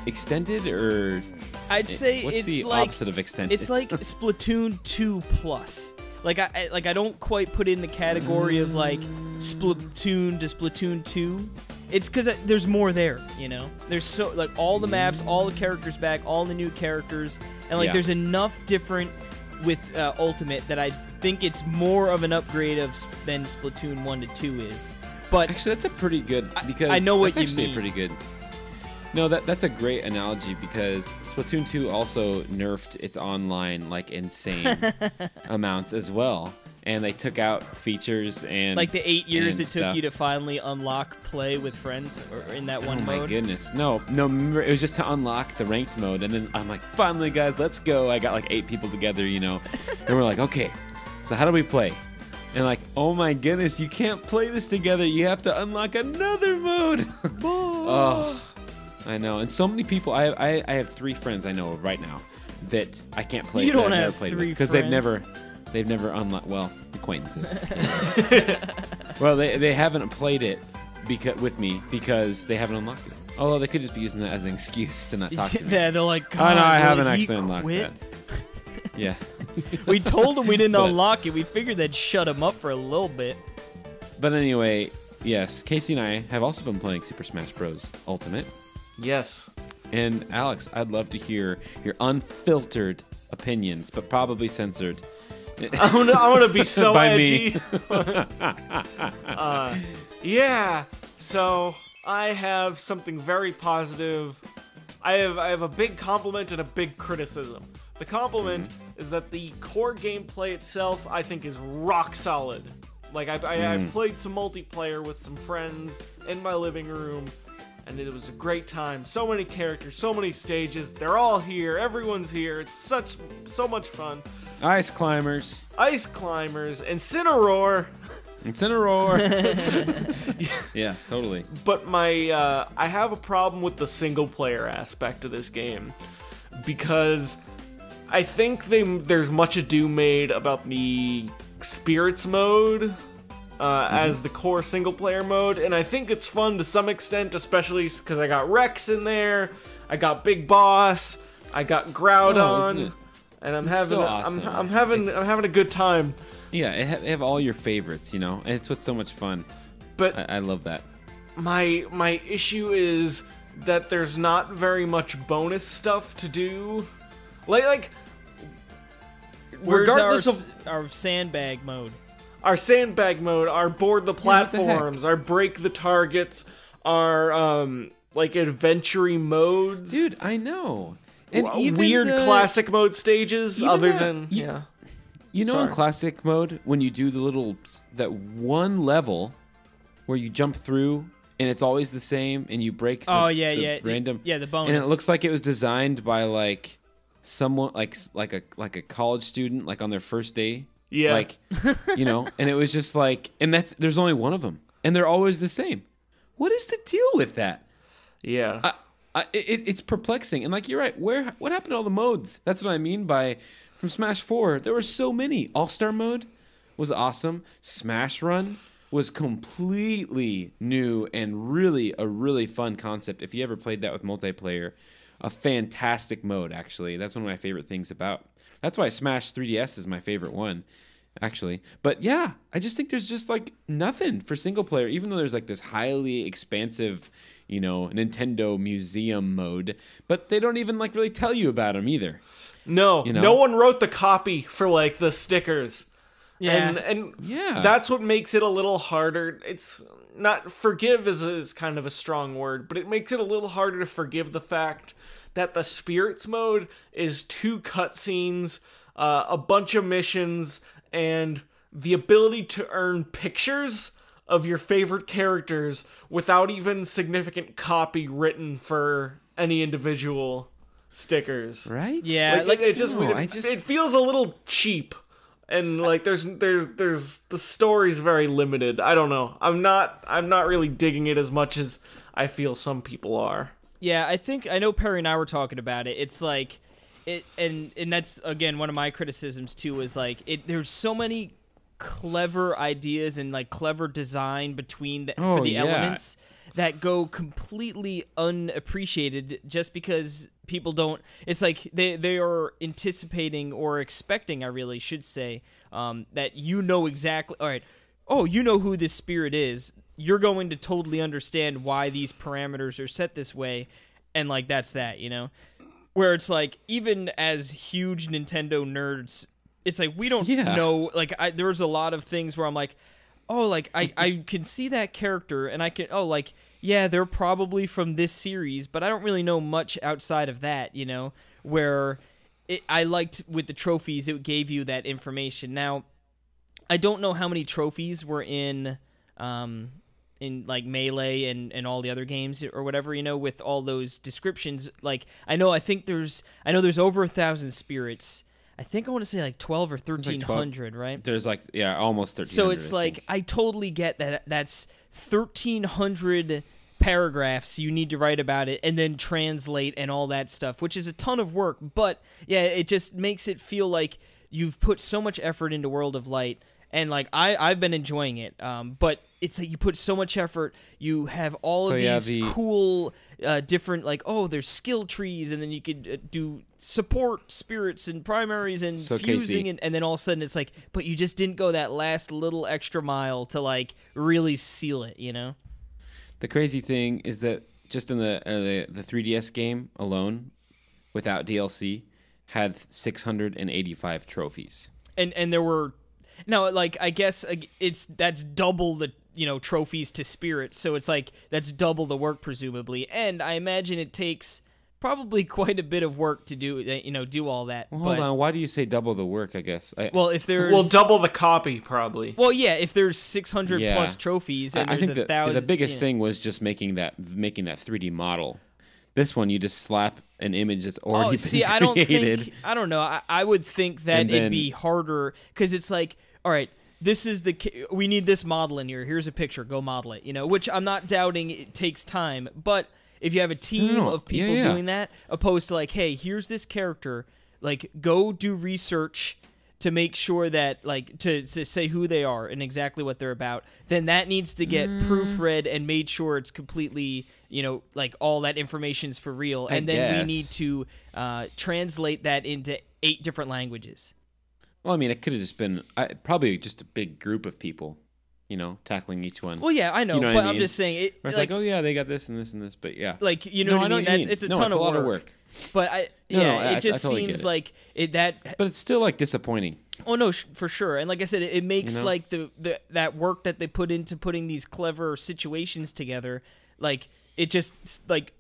extended or I'd say what's it's the like opposite of extended? It's like Splatoon 2 plus. Like I don't quite put it in the category of like Splatoon to Splatoon 2. It's because there's more there, There's so like all the maps, all the characters back, all the new characters, and like there's enough different with Ultimate that I think it's more of an upgrade than Splatoon 1 to 2 is. But actually, that's a pretty good because I know what that's you actually mean. Pretty good. No, that's a great analogy because Splatoon 2 also nerfed its online like insane amounts as well. and they took out features and Like the 8 years and it took stuff. you to finally unlock play with friends or in that one Oh mode. my goodness. No, remember, it was just to unlock the ranked mode, and then I'm like, finally, guys, let's go. I got like 8 people together, you know, and we're like, okay, so how do we play? And like, oh my goodness, you can't play this together. You have to unlock another mode. Oh, I know. And so many people, I have 3 friends I know of right now that I can't play. You don't that I've have never played 3 because friends. they've never unlocked. Well, acquaintances. Well, they haven't played it with me because they haven't unlocked it. Although they could just be using that as an excuse to not talk to me. Yeah, they're like, Oh no, I "God, haven't will he actually unlocked quit?" that. Yeah. We told him we didn't But- unlock it. We figured that'd shut him up for a little bit. But anyway, yes, Casey and I have also been playing Super Smash Bros. Ultimate. Yes. And Alex, I'd love to hear your unfiltered opinions, but probably censored. I'm gonna be so By me. edgy. Yeah. So I have something very positive. I have a big compliment and a big criticism. The compliment is that the core gameplay itself, I think, is rock solid. Like I played some multiplayer with some friends in my living room, and it was a great time. So many characters, so many stages. They're all here. Everyone's here. It's so much fun. Ice climbers. Ice climbers, Incineroar. Incineroar. Yeah, totally. But I have a problem with the single player aspect of this game because I think there's much ado made about the spirits mode as the core single player mode, and I think it's fun to some extent, especially because I got Rex in there, I got Big Boss, I got Groudon, and I'm having so awesome. I'm having a good time. Yeah, they have all your favorites, you know, and it's what's so much fun. But I love that. my issue is that there's not very much bonus stuff to do. Like Where's regardless of our sandbag mode? our sandbag mode, our board the what the heck? platforms, our break the targets, our like adventure modes, Dude, I know. And even weird the- classic mode stages. even Other that- than you- yeah, You know, in Sorry. classic mode, when you do that one level where you jump through and it's always the same, and you break the random, the bonus, and it looks like it was designed by like someone like a college student, like on their first day, yeah. like you know, and it was just like, and there's only one of them, and they're always the same. What is the deal with that? yeah. It's perplexing, and like you're right. What happened to all the modes? That's what I mean by from Smash 4. There were so many. All-Star mode was awesome. Smash Run was completely new and really a really fun concept. If you ever played that with multiplayer, a fantastic mode actually. That's one of my favorite things about. That's why Smash 3DS is my favorite one, actually. But yeah, I just think there's just like nothing for single player, even though there's like this highly expansive, you know, Nintendo museum mode, but they don't even like really tell you about them either. No, you know? no one wrote the copy for like the stickers. Yeah. And Yeah. that's what makes it a little harder. It's not forgive is kind of a strong word, but it makes it a little harder to forgive the fact that the spirits mode is 2 cutscenes, a bunch of missions, and the ability to earn pictures of your favorite characters without even significant copy written for any individual stickers. Right? Yeah, Like, it feels a little cheap, and like there's the story's very limited. I don't know. I'm not really digging it as much as I feel some people are. Yeah, I know Perry and I were talking about it. It's like and that's again one of my criticisms too, is like there's so many clever ideas and like clever design between for the elements that go completely unappreciated just because people don't. It's like they are anticipating or expecting, I really should say, that you know exactly. All right, you know who this spirit is. You're going to totally understand why these parameters are set this way, and like that's that, you know. Where it's like, even as huge Nintendo nerds, it's like we don't know. Like there was a lot of things where I'm like, oh, like I can see that character, and I can yeah, they're probably from this series, but I don't really know much outside of that, you know. Where I liked with the trophies, it gave you that information. Now, I don't know how many trophies were in like Melee and all the other games or whatever, you know, with all those descriptions. Like I know there's over 1,000 spirits. I think I want to say like 12 or 1,300, right? There's like almost 1,300. So it's like I totally get that. That's 1,300 paragraphs you need to write about it and then translate and all that stuff, which is a ton of work. But yeah, it just makes it feel like you've put so much effort into World of Light, and like I've been enjoying it. But it's like you put so much effort. You have all of these cool different, like, oh, there's skill trees, and then you could do support spirits and primaries and fusing, and then all of a sudden it's like, but you just didn't go that last little extra mile to like really seal it, you know? The crazy thing is that just in the 3DS game alone, without DLC, had 685 trophies. And there were, no, like, I guess that's double the, you know, trophies to spirits, so it's like that's double the work presumably, and I imagine it takes probably quite a bit of work to do, you know, do all that. Well, hold on, why do you say double the work? I guess. If there's double the copy probably. Well, yeah, if there's 600 plus trophies and I there's think 1,000. The biggest thing was just making that 3D model. This one, you just slap an image that's already been created. I don't know. I would think that it'd be harder because it's like, all right, this is we need this model in here. Here's a picture. Go model it. You know, which I'm not doubting it takes time, but if you have a team of people doing that, opposed to like, hey, here's this character, like go do research to make sure that like to say who they are and exactly what they're about, then that needs to get proofread and made sure it's completely, you know, like all that information's for real, and then we need to translate that into 8 different languages. Well, I mean, it could have just been probably just a big group of people, you know, tackling each one. Well, yeah, I know, but I'm just saying it's like, oh yeah, they got this and this and this, but yeah, like, you know what I mean? It's a ton of lot of work. But it just totally seems like that. But it's still like disappointing. Oh no, for sure. And like I said, it makes, you know, like that work that they put into putting these clever situations together, like it just like.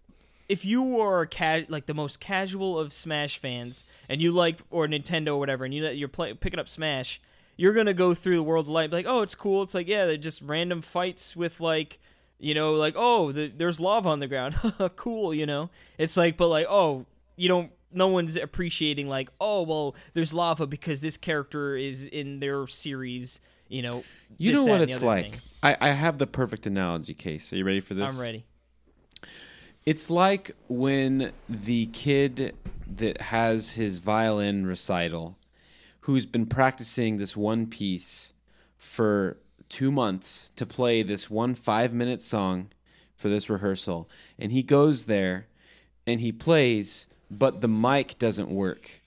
If you are like the most casual of Smash fans, and you like, or Nintendo or whatever, and you're picking up Smash, you're gonna go through the World of Light, like, oh, it's cool. It's like, yeah, they're just random fights with like, you know, like, oh, there's lava on the ground, cool, you know. It's like, but like, oh, no one's appreciating like, oh, well, there's lava because this character is in their series, you know. You know what it's like. I have the perfect analogy, Case. Are you ready for this? I'm ready. It's like when the kid that has his violin recital, who's been practicing this one piece for 2 months to play this one 5-minute song for this rehearsal, and he goes there and he plays, but the mic doesn't work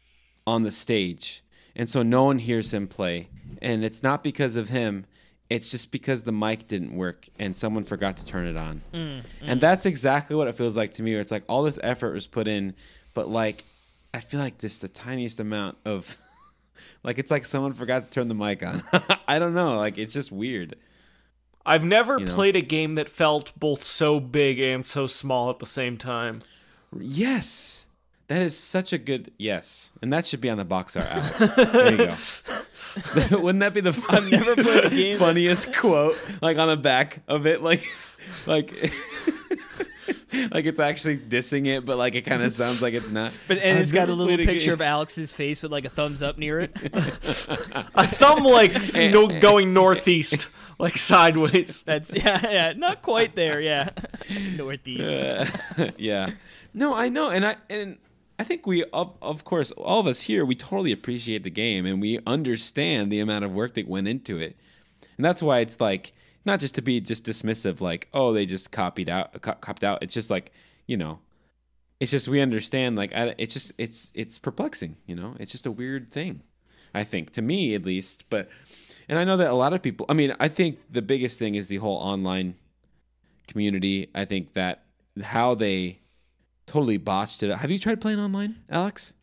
on the stage, and so no one hears him play, and it's not because of him. It's just because the mic didn't work and someone forgot to turn it on. And that's exactly what it feels like to me, where it's like all this effort was put in, but like I feel like this the tiniest amount of like it's like someone forgot to turn the mic on. I don't know, like it's just weird. I've never played a game that felt both so big and so small at the same time. Yes. That is such a good yes. And that should be on the box art, Alex. There you go. Wouldn't that be the funniest quote, like on the back of it, like like it's actually dissing it, but like it kind of sounds like it's not. But and it's got a little picture of Alex's face with like a thumbs up near it. A thumb like going northeast, like sideways. That's yeah, not quite there, yeah. Northeast. Yeah. No, I know, and I think we, of course, all of us here, we totally appreciate the game, and we understand the amount of work that went into it. And that's why it's like, not just to be just dismissive, like, oh, they just copied out. It's just like, you know, it's just we understand, like, it's just, it's perplexing, you know? It's just a weird thing, I think, to me at least. And I know that a lot of people, I mean, I think the biggest thing is the whole online community. I think that how they totally botched it. Have you tried playing online, Alex?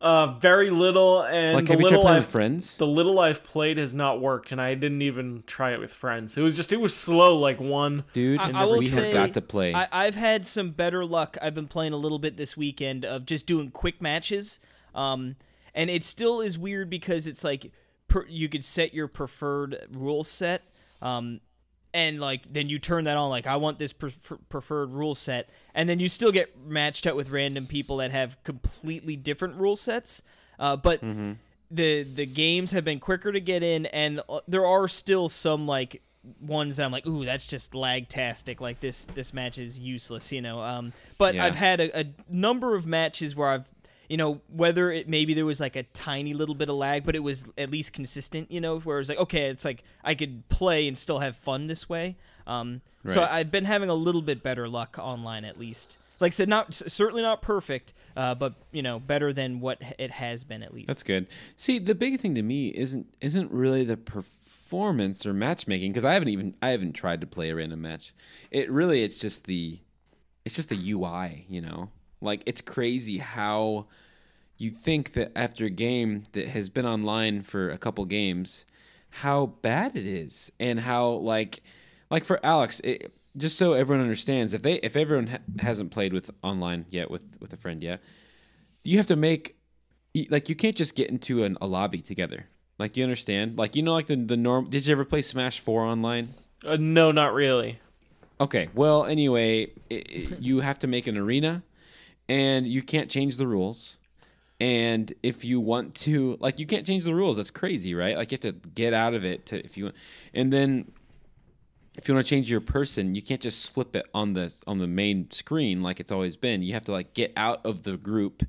Very little, and like, have you tried playing with friends? The little I've played has not worked, and I didn't even try it with friends. It was slow, like one. Dude, we have got to play. I've had some better luck. I've been playing a little bit this weekend of just doing quick matches, and it still is weird because it's like you could set your preferred rule set, and like then you turn that on, like I want this preferred rule set, and then you still get matched up with random people that have completely different rule sets. But the games have been quicker to get in, and there are still some like ones that I'm like, ooh, that's just lag-tastic. Like this match is useless, you know. But I've had a number of matches where I've, you know, whether it maybe there was like a tiny little bit of lag, but it was at least consistent, you know, where it was like, okay, it's like I could play and still have fun this way. So I've been having a little bit better luck online, at least. Like I said, certainly not perfect, but you know, better than what it has been at least. That's good. See, the big thing to me isn't really the performance or matchmaking, because I haven't tried to play a random match. It's just the UI, you know. Like, it's crazy how you think that after a game that has been online for a couple games, how bad it is, and how like for Alex, just so everyone understands, if everyone hasn't played with online yet with a friend yet, you have to make, like, you can't just get into a lobby together. Like, do you understand? Like, you know, like the norm. Did you ever play Smash 4 online? No, not really. Okay, well, anyway, you have to make an arena, and you can't change the rules. And if you want to, like, you can't change the rules. That's crazy, right? Like, you have to get out of it if you, and then if you want to change your person, you can't just flip it on the main screen like it's always been. You have to like get out of the group,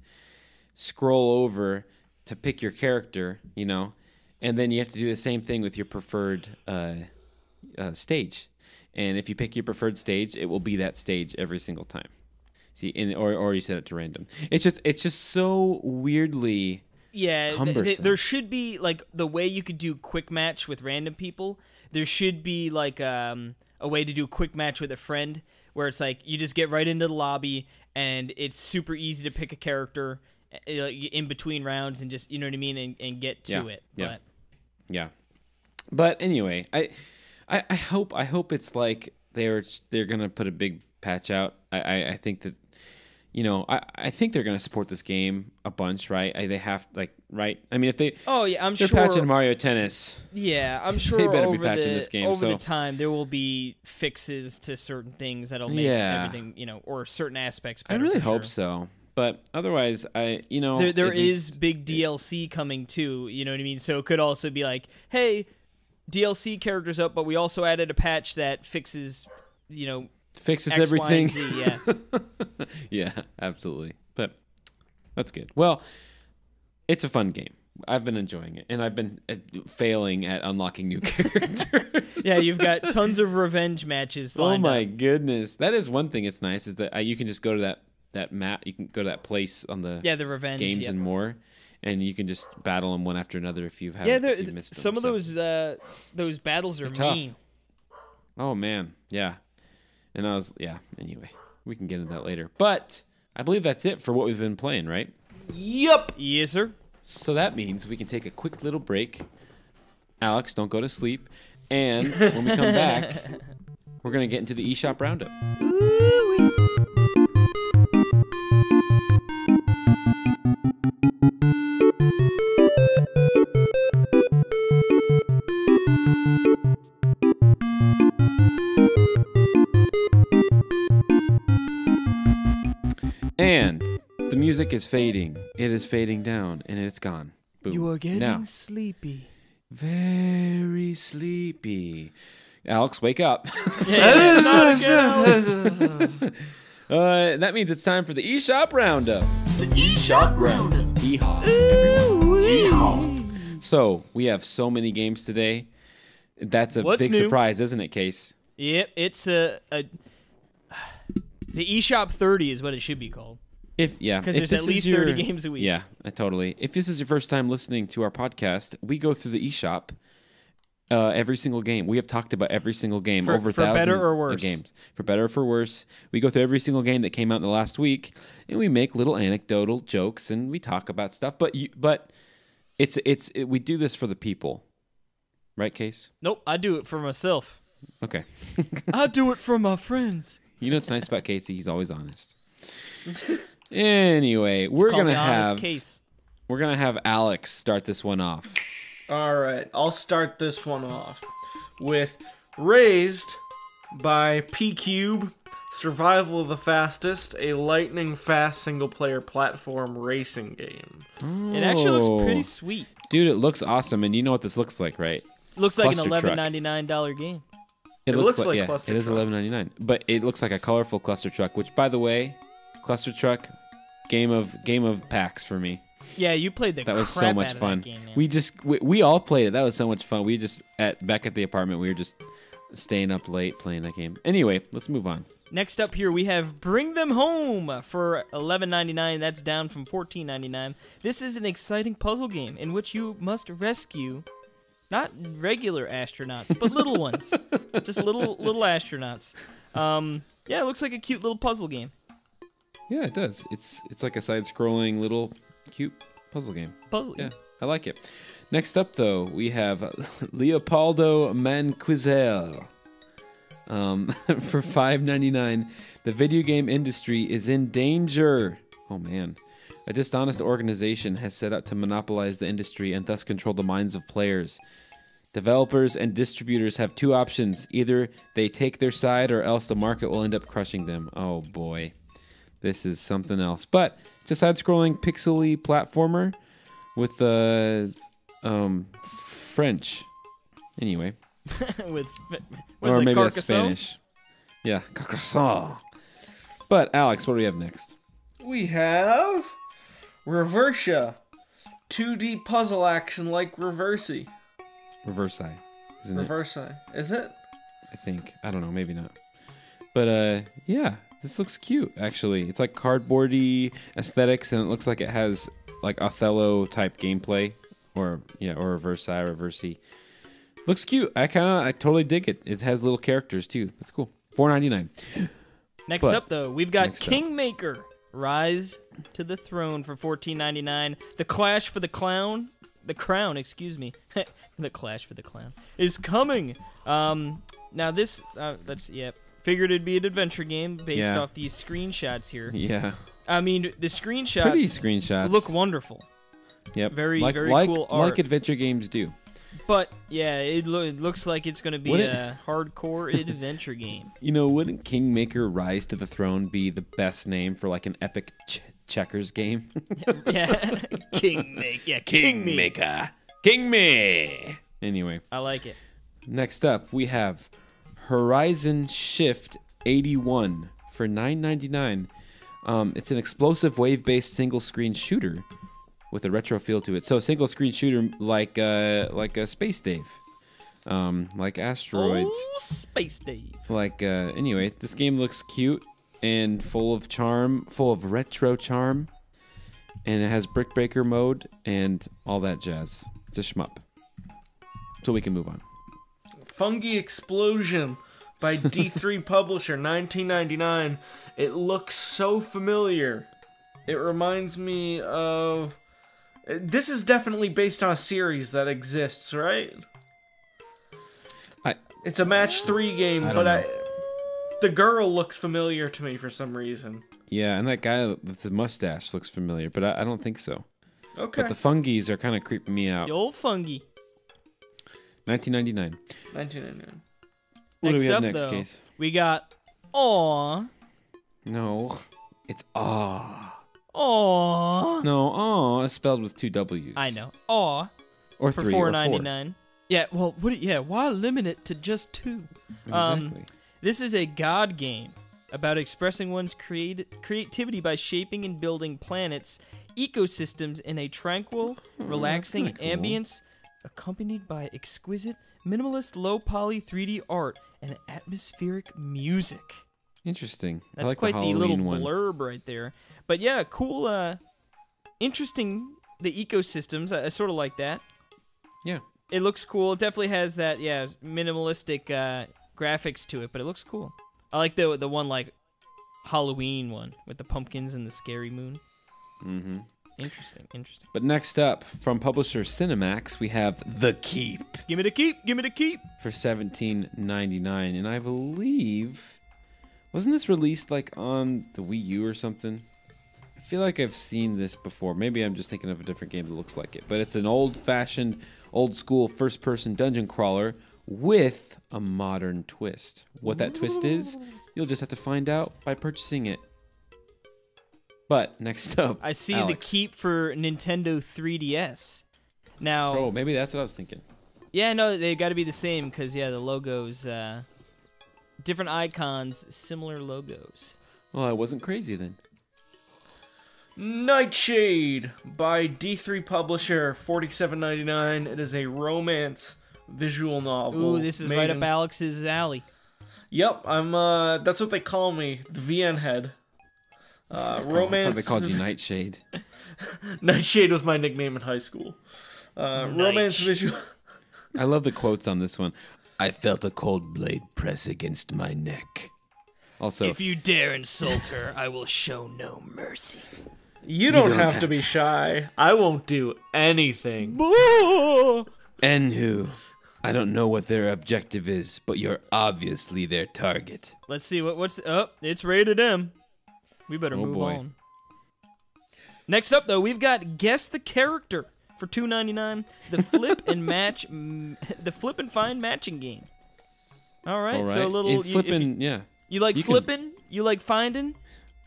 scroll over to pick your character, you know, and then you have to do the same thing with your preferred stage. And if you pick your preferred stage, it will be that stage every single time. See, or you set it to random. It's just so weirdly cumbersome. There should be like the way you could do quick match with random people. There should be like a way to do a quick match with a friend, where it's like you just get right into the lobby and it's super easy to pick a character in between rounds and just, you know what I mean, and get to it. Yeah. But anyway, I hope it's like they're gonna put a big patch out. I think that, you know, I think they're gonna support this game a bunch, right? They have, like, right? I mean, if they I'm they're sure patching Mario Tennis. Yeah, I'm sure they better be patching this game. Over the time, there will be fixes to certain things that'll make everything, you know, or certain aspects better. I really hope so. But otherwise, there is big DLC coming too. You know what I mean? So it could also be like, hey, DLC characters up, but we also added a patch that fixes, you know, X, everything. Y, and Z, yeah. Yeah, absolutely. But that's good. Well, it's a fun game. I've been enjoying it, and I've been failing at unlocking new characters. Yeah, you've got tons of revenge matches lined up. Oh my goodness. That is one thing that's nice, is that you can just go to that map, you can go to that place on the revenge games and more, and you can just battle them one after another if you've missed them. Some of those battles are mean. Oh man, yeah. And anyway, we can get into that later. But I believe that's it for what we've been playing, right? Yup. Yes, sir. So that means we can take a quick little break. Alex, don't go to sleep. And when we come back, we're going to get into the eShop Roundup. And the music is fading. It is fading down, and it's gone. Boom. You are getting sleepy. Very sleepy. Alex, wake up. That means it's time for the eShop Roundup. The eShop Roundup. eHaw, everyone. eHaw. So, we have so many games today. That's a big surprise, isn't it, Case? Yep, it's the eShop 30 is what it should be called. Because there's at least 30 games a week. Yeah, totally. If this is your first time listening to our podcast, we go through the eShop every single game. We have talked about every single game over thousands better or worse. of games. For better or for worse. We go through every single game that came out in the last week, and we make little anecdotal jokes, and we talk about stuff. But we do this for the people. Right, Case? Nope, I do it for myself. Okay. I do it for my friends. You know what's nice about Casey? He's always honest. Anyway, we're gonna have Alex start this one off. Alright, I'll start this one off with Raised by P-Cube, Survival of the Fastest, a lightning-fast single-player platform racing game. It actually looks pretty sweet. Dude, it looks awesome, and you know what this looks like, right? Looks like Cluster an truck. $11.99 game. It looks like Cluster it is Truck. $11.99, but it looks like a colorful cluster truck. Which, by the way, cluster truck, game of packs for me. Yeah, you played the That was so crap much out of fun. that game, man. We all played it. That was so much fun. We just back at the apartment. We were just staying up late playing that game. Anyway, let's move on. Next up here we have Bring Them Home for $11.99. That's down from $14.99. This is an exciting puzzle game in which you must rescue not regular astronauts, but little ones. Just little astronauts. Yeah, it looks like a cute little puzzle game. Yeah, it does. It's like a side-scrolling little cute puzzle game. Yeah, I like it. Next up, though, we have Leopoldo Manquizel. For $5.99, the video game industry is in danger. Oh man, a dishonest organization has set out to monopolize the industry and thus control the minds of players. Developers and distributors have two options: either they take their side, or else the market will end up crushing them. Oh boy, this is something else. But it's a side-scrolling pixely platformer with French. Anyway. With or maybe that's Carcassonne? Spanish. Yeah, Carcassonne. But Alex, what do we have next? We have Reversia, 2D puzzle action like Reversey. Reversi, isn't it? Reversi, is it? I think. I don't know, maybe not. But yeah, this looks cute actually. It's like cardboardy aesthetics, and it looks like it has like Othello type gameplay, or Reversey. Looks cute. I totally dig it. It has little characters too. That's cool. $4.99. Next up, though, we've got Kingmaker: Rise to the Throne for $14.99. The Clash for the Crown, excuse me. The Clash for the Clown is coming. Now this, figured it'd be an adventure game based off these screenshots here. Yeah. I mean, the screenshots. Pretty screenshots. Look wonderful. Yep. Very like cool art. Like adventure games do. But yeah, it looks like it's going to be a hardcore adventure game. You know, wouldn't Kingmaker Rise to the Throne be the best name for like an epic checkers game? Yeah, Kingmaker. Yeah, Kingmaker. King me. Anyway, I like it. Next up, we have Horizon Shift 81 for $9.99. It's an explosive wave-based single-screen shooter with a retro feel to it. So, single-screen shooter like a Space Dave, like Asteroids. Oh, Space Dave. Like anyway, this game looks cute and full of charm, full of retro charm, and it has Brick Breaker mode and all that jazz. It's a shmup. So we can move on. Fungi Explosion by D3 Publisher, $19.99. It looks so familiar. It reminds me of... This is definitely based on a series that exists, right? It's a match 3 game, but the girl looks familiar to me for some reason. Yeah, and that guy with the mustache looks familiar, but I don't think so. Okay. But the fungies are kind of creeping me out. The old fungi. $19.99. $19.99. What do we have up, next, though, Case? we got Aw. No, it's Aw. Aw. No, Aw is spelled with 2 W's. I know. Aw. Or For 3 or 4. $4.99. Yeah, well, why limit it to just 2? Exactly. This is a god game about expressing one's creativity by shaping and building planets, ecosystems in a tranquil, relaxing ambience, accompanied by exquisite, minimalist, low-poly 3D art and atmospheric music. Interesting. That's I like quite the little one. blurb right there. But yeah, cool, interesting, the ecosystems. I sort of like that. Yeah. It looks cool. It definitely has that, minimalistic graphics to it, but it looks cool. I like the one, like, Halloween one with the pumpkins and the scary moon. Mm-hmm. Interesting. But next up, from publisher Cinemax, we have The Keep. Give me the keep. For $17.99, and I believe... Wasn't this released, like, on the Wii U or something? I feel like I've seen this before. Maybe I'm just thinking of a different game that looks like it. But it's an old-fashioned old school first-person dungeon crawler with a modern twist. What that twist is, you'll just have to find out by purchasing it. But next up, I see Alex. the keep for Nintendo 3DS. Now, Oh, maybe that's what I was thinking. yeah, no, they got to be the same because yeah, the logos, different icons, similar logos. Well, I wasn't crazy then. Nightshade by D3 Publisher, $47.99. It is a romance visual novel. Ooh, this is made right in- up Alex's alley. Yep, I'm. That's what they call me, the VN head. I Romance. thought they called you Nightshade. Nightshade was my nickname in high school. Romance visual. I love the quotes on this one. I felt a cold blade press against my neck. Also, If you dare insult her, I will show no mercy. You don't have to be shy. I won't do anything. Anywho, I don't know what their objective is, but you're obviously their target. Let's see what's. Oh, it's rated M. We better Oh, move boy. on. Next up, though, we've got Guess the Character for $2.99. The flip and match, the flip and find matching game. All right, All right. so a little. In flipping, yeah. You like you can- flipping? You like finding?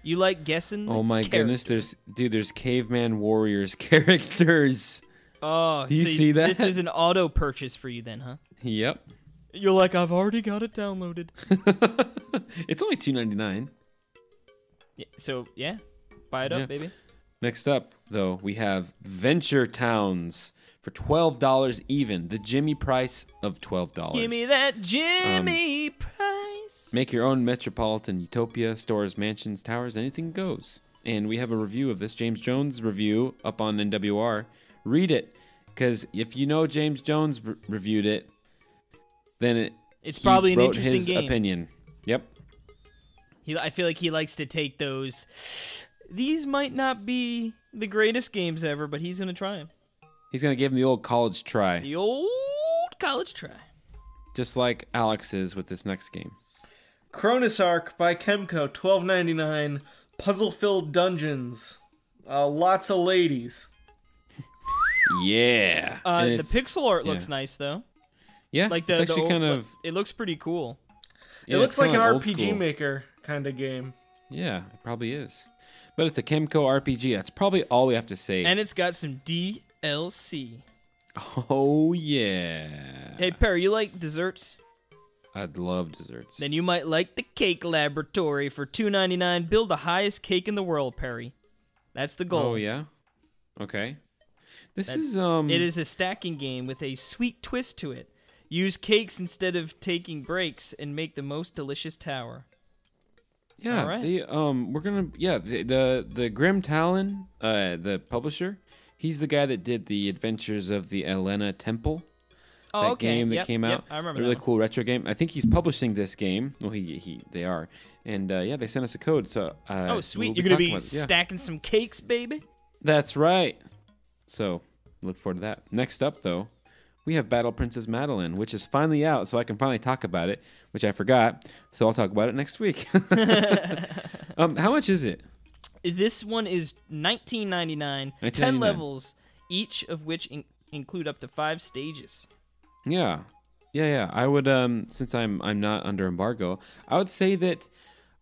You like guessing? Oh my characters. goodness, there's caveman warriors characters. Oh, Do you see that? This is an auto purchase for you, then, huh? Yep. You're like, I've already got it downloaded. It's only $2.99. Yeah, so yeah, buy it up, Yeah. baby. Next up, though, we have Venture Towns for $12 even. The Jimmy price of $12. Give me that Jimmy price. Make your own metropolitan utopia, stores, mansions, towers, anything goes. And we have a review of this, James Jones review, up on NWR. Read it, because if you know James Jones reviewed it, then It's he probably an wrote interesting his game. opinion. Yep. I feel like he likes to take those. These might not be the greatest games ever, but he's gonna try them. He's going to give him the old college try, The old college try. just like Alex is with this next game. Cronus Arc by Kemco, $12.99. Puzzle-filled dungeons. Lots of ladies. Yeah. And The it's- pixel art looks yeah. nice though. Yeah, Like it's the actually old, kind of... It looks pretty cool. yeah, It looks it's like kinda an old RPG school. Maker kind of game. Yeah, it probably is. But it's a Kemco RPG. That's probably all we have to say. And it's got some DLC. Oh, yeah. Hey Perry, you like desserts? I'd love desserts. Then you might like the Cake Laboratory for $2.99. Build the highest cake in the world, Perry. That's the goal. Oh, yeah? Okay. This That- is, It is a stacking game with a sweet twist to it. Use cakes instead of taking breaks and make the most delicious tower. Yeah, all right. we're gonna, yeah, the Grim Talon, the publisher, he's the guy that did the Adventures of the Elena Temple. Oh, That okay. game that Yep, came yep, out. I remember A really that one. cool retro game. I think he's publishing this game. Well, they are. And, yeah, they sent us a code, so, Oh, sweet. we'll You're going to talking be about it. Yeah. stacking some cakes, baby? That's right. So, look forward to that. Next up, though, we have Battle Princess Madeline, which is finally out, so I can finally talk about it, which I forgot. So I'll talk about it next week. How much is it? This one is $19.99, 10 $19.99. levels, each of which include up to 5 stages. Yeah. I would, since I'm not under embargo, I would say that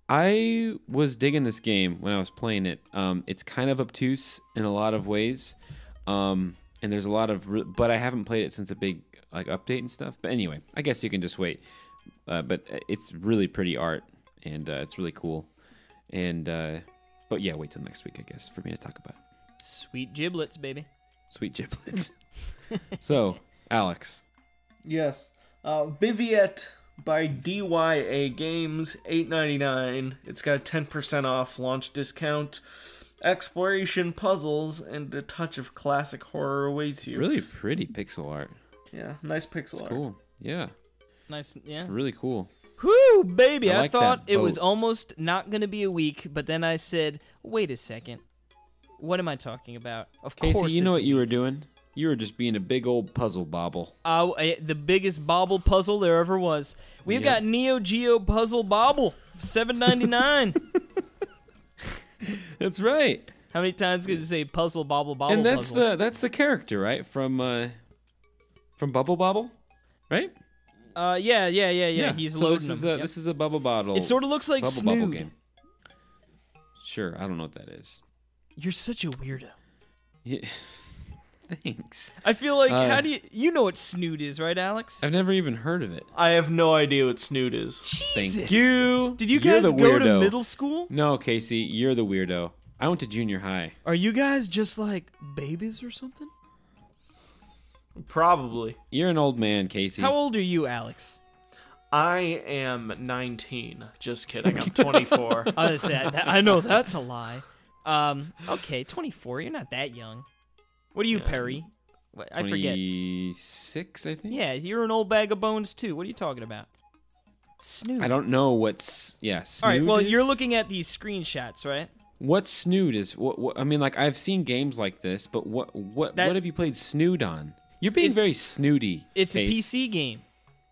I was digging this game when I was playing it. It's kind of obtuse in a lot of ways. And there's a lot of, but I haven't played it since a big like update and stuff. But anyway, I guess you can just wait. But it's really pretty art, and it's really cool. And but yeah, wait till next week, I guess, for me to talk about it. Sweet giblets, baby. Sweet giblets. So, Alex. Yes. Viviette by DYA Games, $8.99. It's got a 10% off launch discount. Exploration, puzzles, and a touch of classic horror awaits you. Really pretty pixel art. Yeah, nice pixel art. Cool. Yeah. Nice, yeah. Really cool. Whoo, baby! I I like thought that it was boat. almost not going to be a week, but then I said, wait a second. What am I talking about? Of Casey, course you know it's what you were doing? You were just being a big old puzzle bobble. the biggest bobble puzzle there ever was. We've Yep. got Neo Geo Puzzle Bobble, $7.99. That's right. How many times could you say puzzle, bobble, bobble, And that's puzzle? the character, right? From from Bubble Bobble, right? Yeah. He's so loading this is them. a Yep. this is a Bubble Bottle. It sort of looks like Bubble Snood. Bobble game. Sure, I don't know what that is. You're such a weirdo. Yeah. Thanks. I feel like, how do you know what Snood is, right, Alex? I've never even heard of it. I have no idea what Snood is. Jesus. Thank you. Did you You're guys the go to weirdo. middle school? No, Casey, you're the weirdo. I went to junior high. Are you guys just like babies or something? Probably. You're an old man, Casey. How old are you, Alex? I am 19. Just kidding. I'm 24. I was gonna say, I know that's a lie. Okay, 24. You're not that young. What are you, Perry? I forget. 26, I think. Yeah, you're an old bag of bones too. What are you talking about? Snood. I don't know what's Snood All right, well, is? you're looking at these screenshots, right? What Snood is? What I mean, like I've seen games like this, but what have you played Snood on? You're being very snooty. It's Case. a PC game.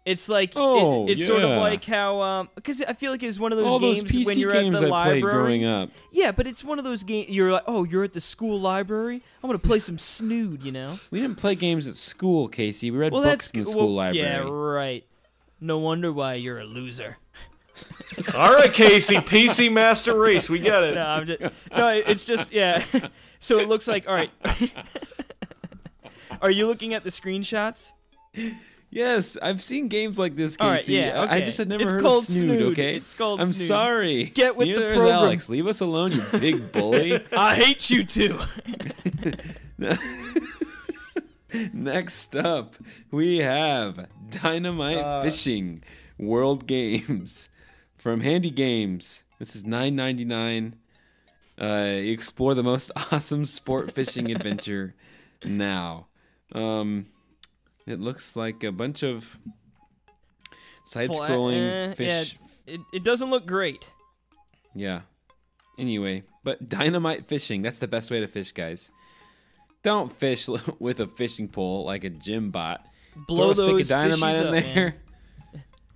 It's like it's yeah. sort of like how because I feel like it's one of those All games those PC when you're games at the I library. played growing up. Yeah, but it's one of those games you're like, oh, you're at the school library. I'm gonna play some Snood, you know. We didn't play games at school, Casey. We read books in the school library. Yeah, right. No wonder why you're a loser. All right, Casey. PC Master Race. We get it. It's just yeah. So it looks like all right. Are you looking at the screenshots? Yes, I've seen games like this, Casey. All right, yeah, I okay. just had never It's heard called of Snood, okay? It's called I'm Snood. sorry. Get with Neither the is program. Alex. Leave us alone, you big bully. I hate you too. Next up, we have Dynamite Fishing World Games from Handy Games. This is $9.99. You explore the most awesome sport fishing adventure now. It looks like a bunch of side-scrolling fish. Yeah, it doesn't look great. Yeah. Anyway, but dynamite fishing, that's the best way to fish, guys. Don't fish with a fishing pole like a gym bot. Blow Throw a those stick of dynamite fishies in up, there. man.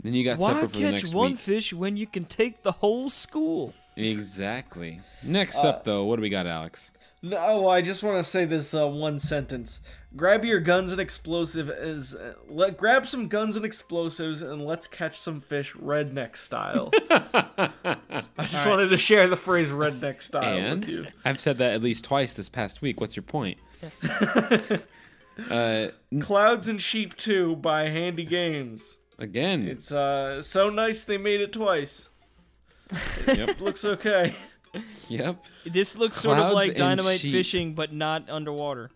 Then you got Why supper for the next catch one week. fish when you can take the whole school? Exactly. Next up, though, what do we got, Alex? No, I just want to say this one sentence. Grab your guns and explosives. Grab some guns and explosives and let's catch some fish redneck style. I just wanted to share the phrase redneck style with you. And I've said that at least twice this past week. What's your point? Clouds and Sheep 2 by Handy Games. Again. It's so nice they made it twice. Yep. Looks okay. Yep. This looks sort of Clouds like and dynamite sheep. fishing, but not underwater.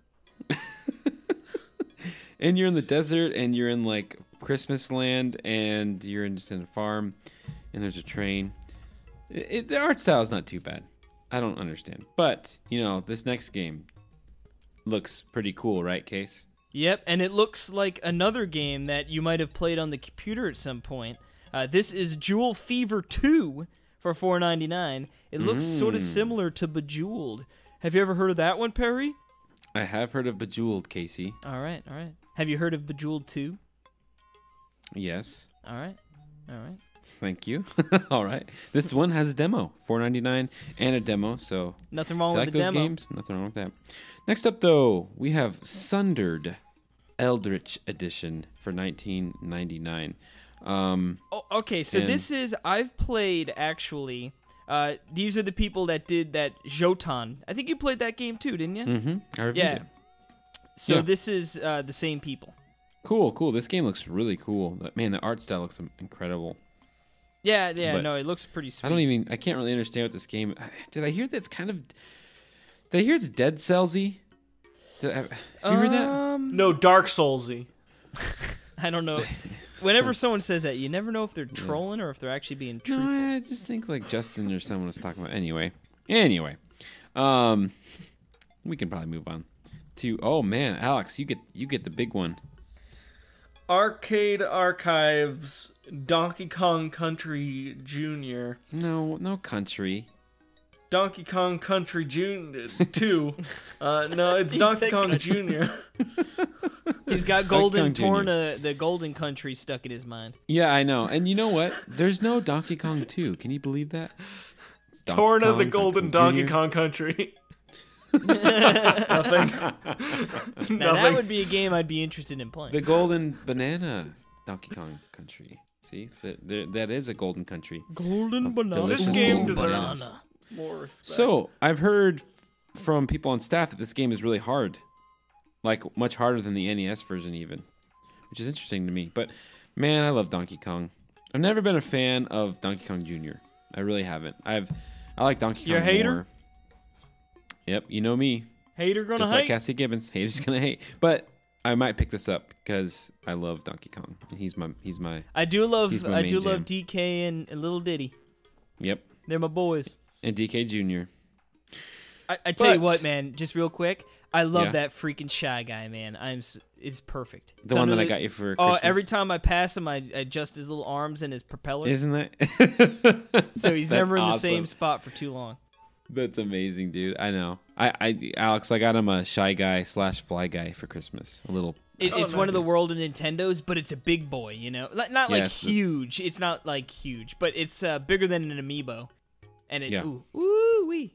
And you're in the desert, and you're in like Christmas land, and you're just in a farm, and there's a train. The art style is not too bad. I don't understand, but you know, this next game looks pretty cool, right, Case? Yep, and it looks like another game that you might have played on the computer at some point. This is Jewel Fever 2 for $4.99. It looks sort of similar to Bejeweled. Have you ever heard of that one, Perry? I have heard of Bejeweled, Casey. All right. Have you heard of Bejeweled 2? Yes. All right. Thank you. All right. This one has a demo, $4.99, and a demo. So Nothing wrong if you with like the those demo. games, nothing wrong with that. Next up, though, we have Sundered Eldritch Edition for $19.99. Oh, okay, so And- this is I've played actually. These are the people that did that Jotan. I think you played that game too, didn't you? Mm-hmm. I reviewed Yeah. it. So Yeah. this is the same people. Cool. This game looks really cool. Man, the art style looks incredible. Yeah. But No, it looks pretty sweet. I can't really understand what this game. Did I hear that's kind of? Did I hear it's Dead Cellsy? Have you heard that? No, Dark Soulsy. I don't know. Whenever someone says that, you never know if they're trolling or if they're actually being truthful. No, I just think like Justin or someone was talking about. Anyway, we can probably move on to. Oh man, Alex, you get the big one. Arcade Archives Donkey Kong Country Jr. No country. Donkey Kong Country 2. No, it's He Donkey said Kong country. Jr. He's got Golden Kong Jr. Torna, the Golden Country, stuck in his mind. Yeah, I know. And you know what? There's no Donkey Kong 2. Can you believe that? It's Donkey Torna Kong, the Golden Donkey Donkey Kong Country. Nothing. Now that would be a game I'd be interested in playing. The Golden Banana Donkey Kong Country. See, that is a golden country. Golden Of banana. delicious This game golden deserves bananas. more respect. So I've heard from people on staff that this game is really hard, like much harder than the NES version even, which is interesting to me. But man, I love Donkey Kong. I've never been a fan of Donkey Kong Jr. I really haven't. I like Donkey Kong You're a hater? more. Yep, you know me. Hater gonna Just hate. like Cassie Gibbons, haters gonna hate. But I might pick this up because I love Donkey Kong. He's my. I do love He's my main jam. DK and Little Diddy. Yep, They're my boys. and DK Jr. I tell you But- what, man. Just real quick, I love Yeah. that freaking Shy Guy, man. It's perfect. It's The one that under I the- got you for Oh, Christmas. every time I pass him, I adjust his little arms and his propeller, Isn't that? so he's That's never in the awesome. same spot for too long. That's amazing, dude. I know. Alex, I got him a Shy Guy / Fly Guy for Christmas. A little. It's one of the World of Nintendos, but it's a big boy, you know, not like Yes. huge. It's not like huge, but it's bigger than an amiibo, and it Yeah. ooh wee.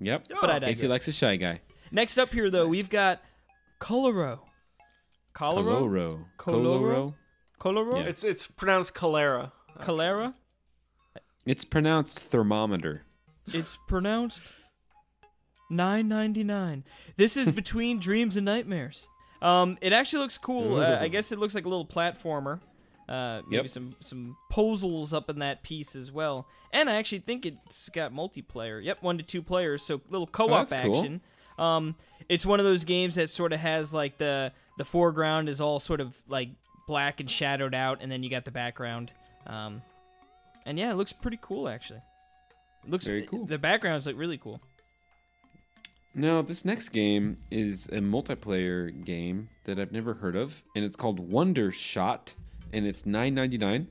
Yep. But I Casey digress. likes a Shy Guy. Next up here, though, we've got Coloro. Coloro. Coloro? Coloro? Yeah. It's pronounced cholera. Calera? It's pronounced thermometer. It's pronounced $9.99. This is Between Dreams and Nightmares. It actually looks cool. I guess it looks like a little platformer. Maybe Yep. some puzzles up in that piece as well. And I actually think it's got multiplayer. Yep, 1 to 2 players, so little co-op that's cool. action. It's one of those games that sort of has like the foreground is all sort of like black and shadowed out, and then you got the background. And yeah, it looks pretty cool actually. It looks Very cool. The backgrounds look really cool. Now, this next game is a multiplayer game that I've never heard of, and it's called Wonder Shot, and it's $9.99.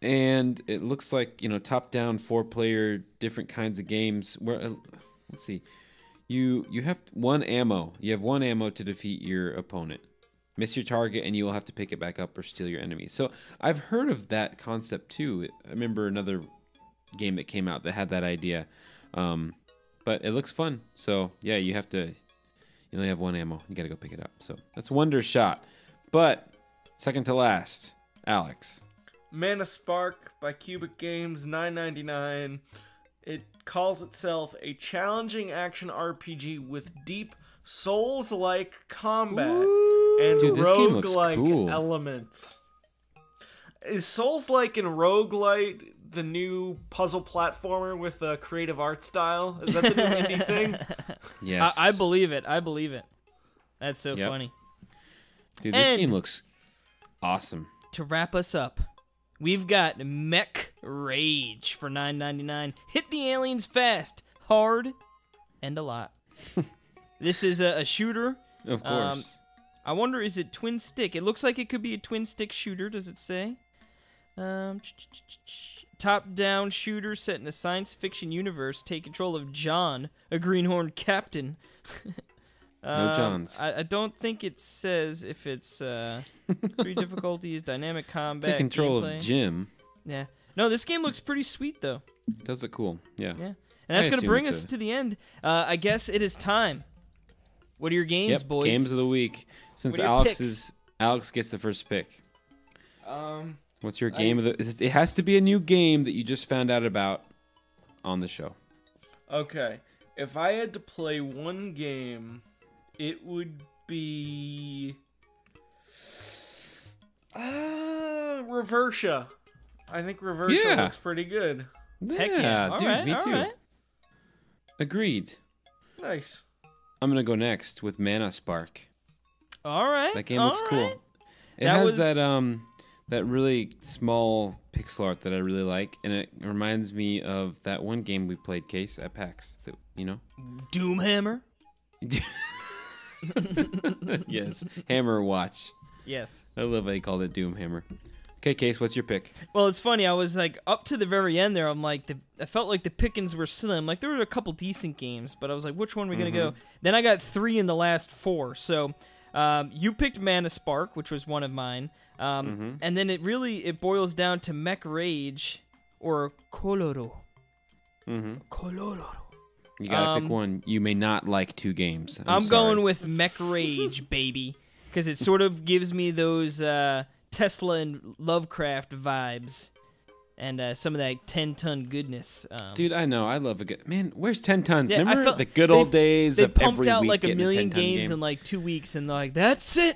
And it looks like, top-down 4-player, different kinds of games. Where let's see, you have one ammo. You have one ammo to defeat your opponent. Miss your target, and you will have to pick it back up or steal your enemy. So I've heard of that concept too. I remember another game that came out that had that idea. But it looks fun. So yeah, you only have one ammo. You gotta go pick it up. So that's Wonder Shot. But second to last, Alex. Mana Spark by Cubic Games, $9.99. It calls itself a challenging action RPG with deep Souls-like combat and Dude, this game looks roguelike cool. elements. Is Souls-like and roguelite the new puzzle platformer with a creative art style? Is that the new indie thing? Yes. I believe it. That's so Yep. funny. Dude, this And- game looks awesome. To wrap us up, we've got Mech Rage for $9.99. Hit the aliens fast, hard, and a lot. This is a shooter. Of course. I wonder, is it twin stick? It looks like it could be a twin stick shooter. Does it say? Top-down shooter set in a science fiction universe. Take control of John, a greenhorn captain. No Johns. I don't think it says if it's 3 difficulties, dynamic combat, Take control gameplay. of Jim. Yeah. No, this game looks pretty sweet though. Does look cool. Yeah. Yeah. And that's I going to assume bring it's us a- to the end. I guess it is time. What are your games, Yep. boys? Games of the week. Since What are your Alex gets the first pick. Um, What's your game of the? It has to be a new game that you just found out about on the show. okay. If I had to play one game, it would be Reversia. I think Reversia Yeah. looks pretty good. Heck yeah. dude, All right, me all too. right. Agreed. Nice. I'm gonna go next with Mana Spark. All right. That game all looks cool. right. It That has was- that really small pixel art that I really like, and it reminds me of that one game we played, Case, at PAX. That, Doomhammer? Yes, Hammer Watch. Yes. I love how you called it Doom Hammer. Okay, Case, what's your pick? Well, it's funny. I was like up to the very end there. I'm like, I felt like the pickings were slim. Like there were a couple decent games, but I was like, which one are we gonna go? Then I got 3 in the last 4. So you picked Mana Spark, which was one of mine, and then it boils down to Mech Rage or Coloro. Mm-hmm. Coloro. You gotta pick one. You may not like two games. I'm sorry. going with Mech Rage, baby, because it sort of gives me those Tesla and Lovecraft vibes, and some of that 10-ton goodness. Dude, I know. I love a good man. Where's 10 tons? Yeah, Remember the good old days they of pumped every out week like a getting million 10-ton games game? in like 2 weeks, and they're like, "That's it.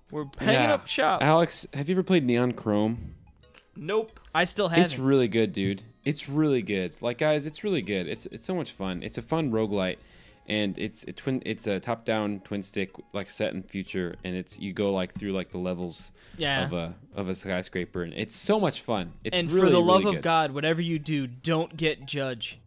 We're hanging up shop." Alex, have you ever played Neon Chrome? Nope. I still haven't. It's really good, dude. It's really good. Like, guys, it's really good. It's so much fun. It's a fun roguelite, and it's a top-down twin stick, like set in future, and you go like through like the levels of a skyscraper, and it's so much fun. It's and really, for the love really of good. God, whatever you do, don't get Judge.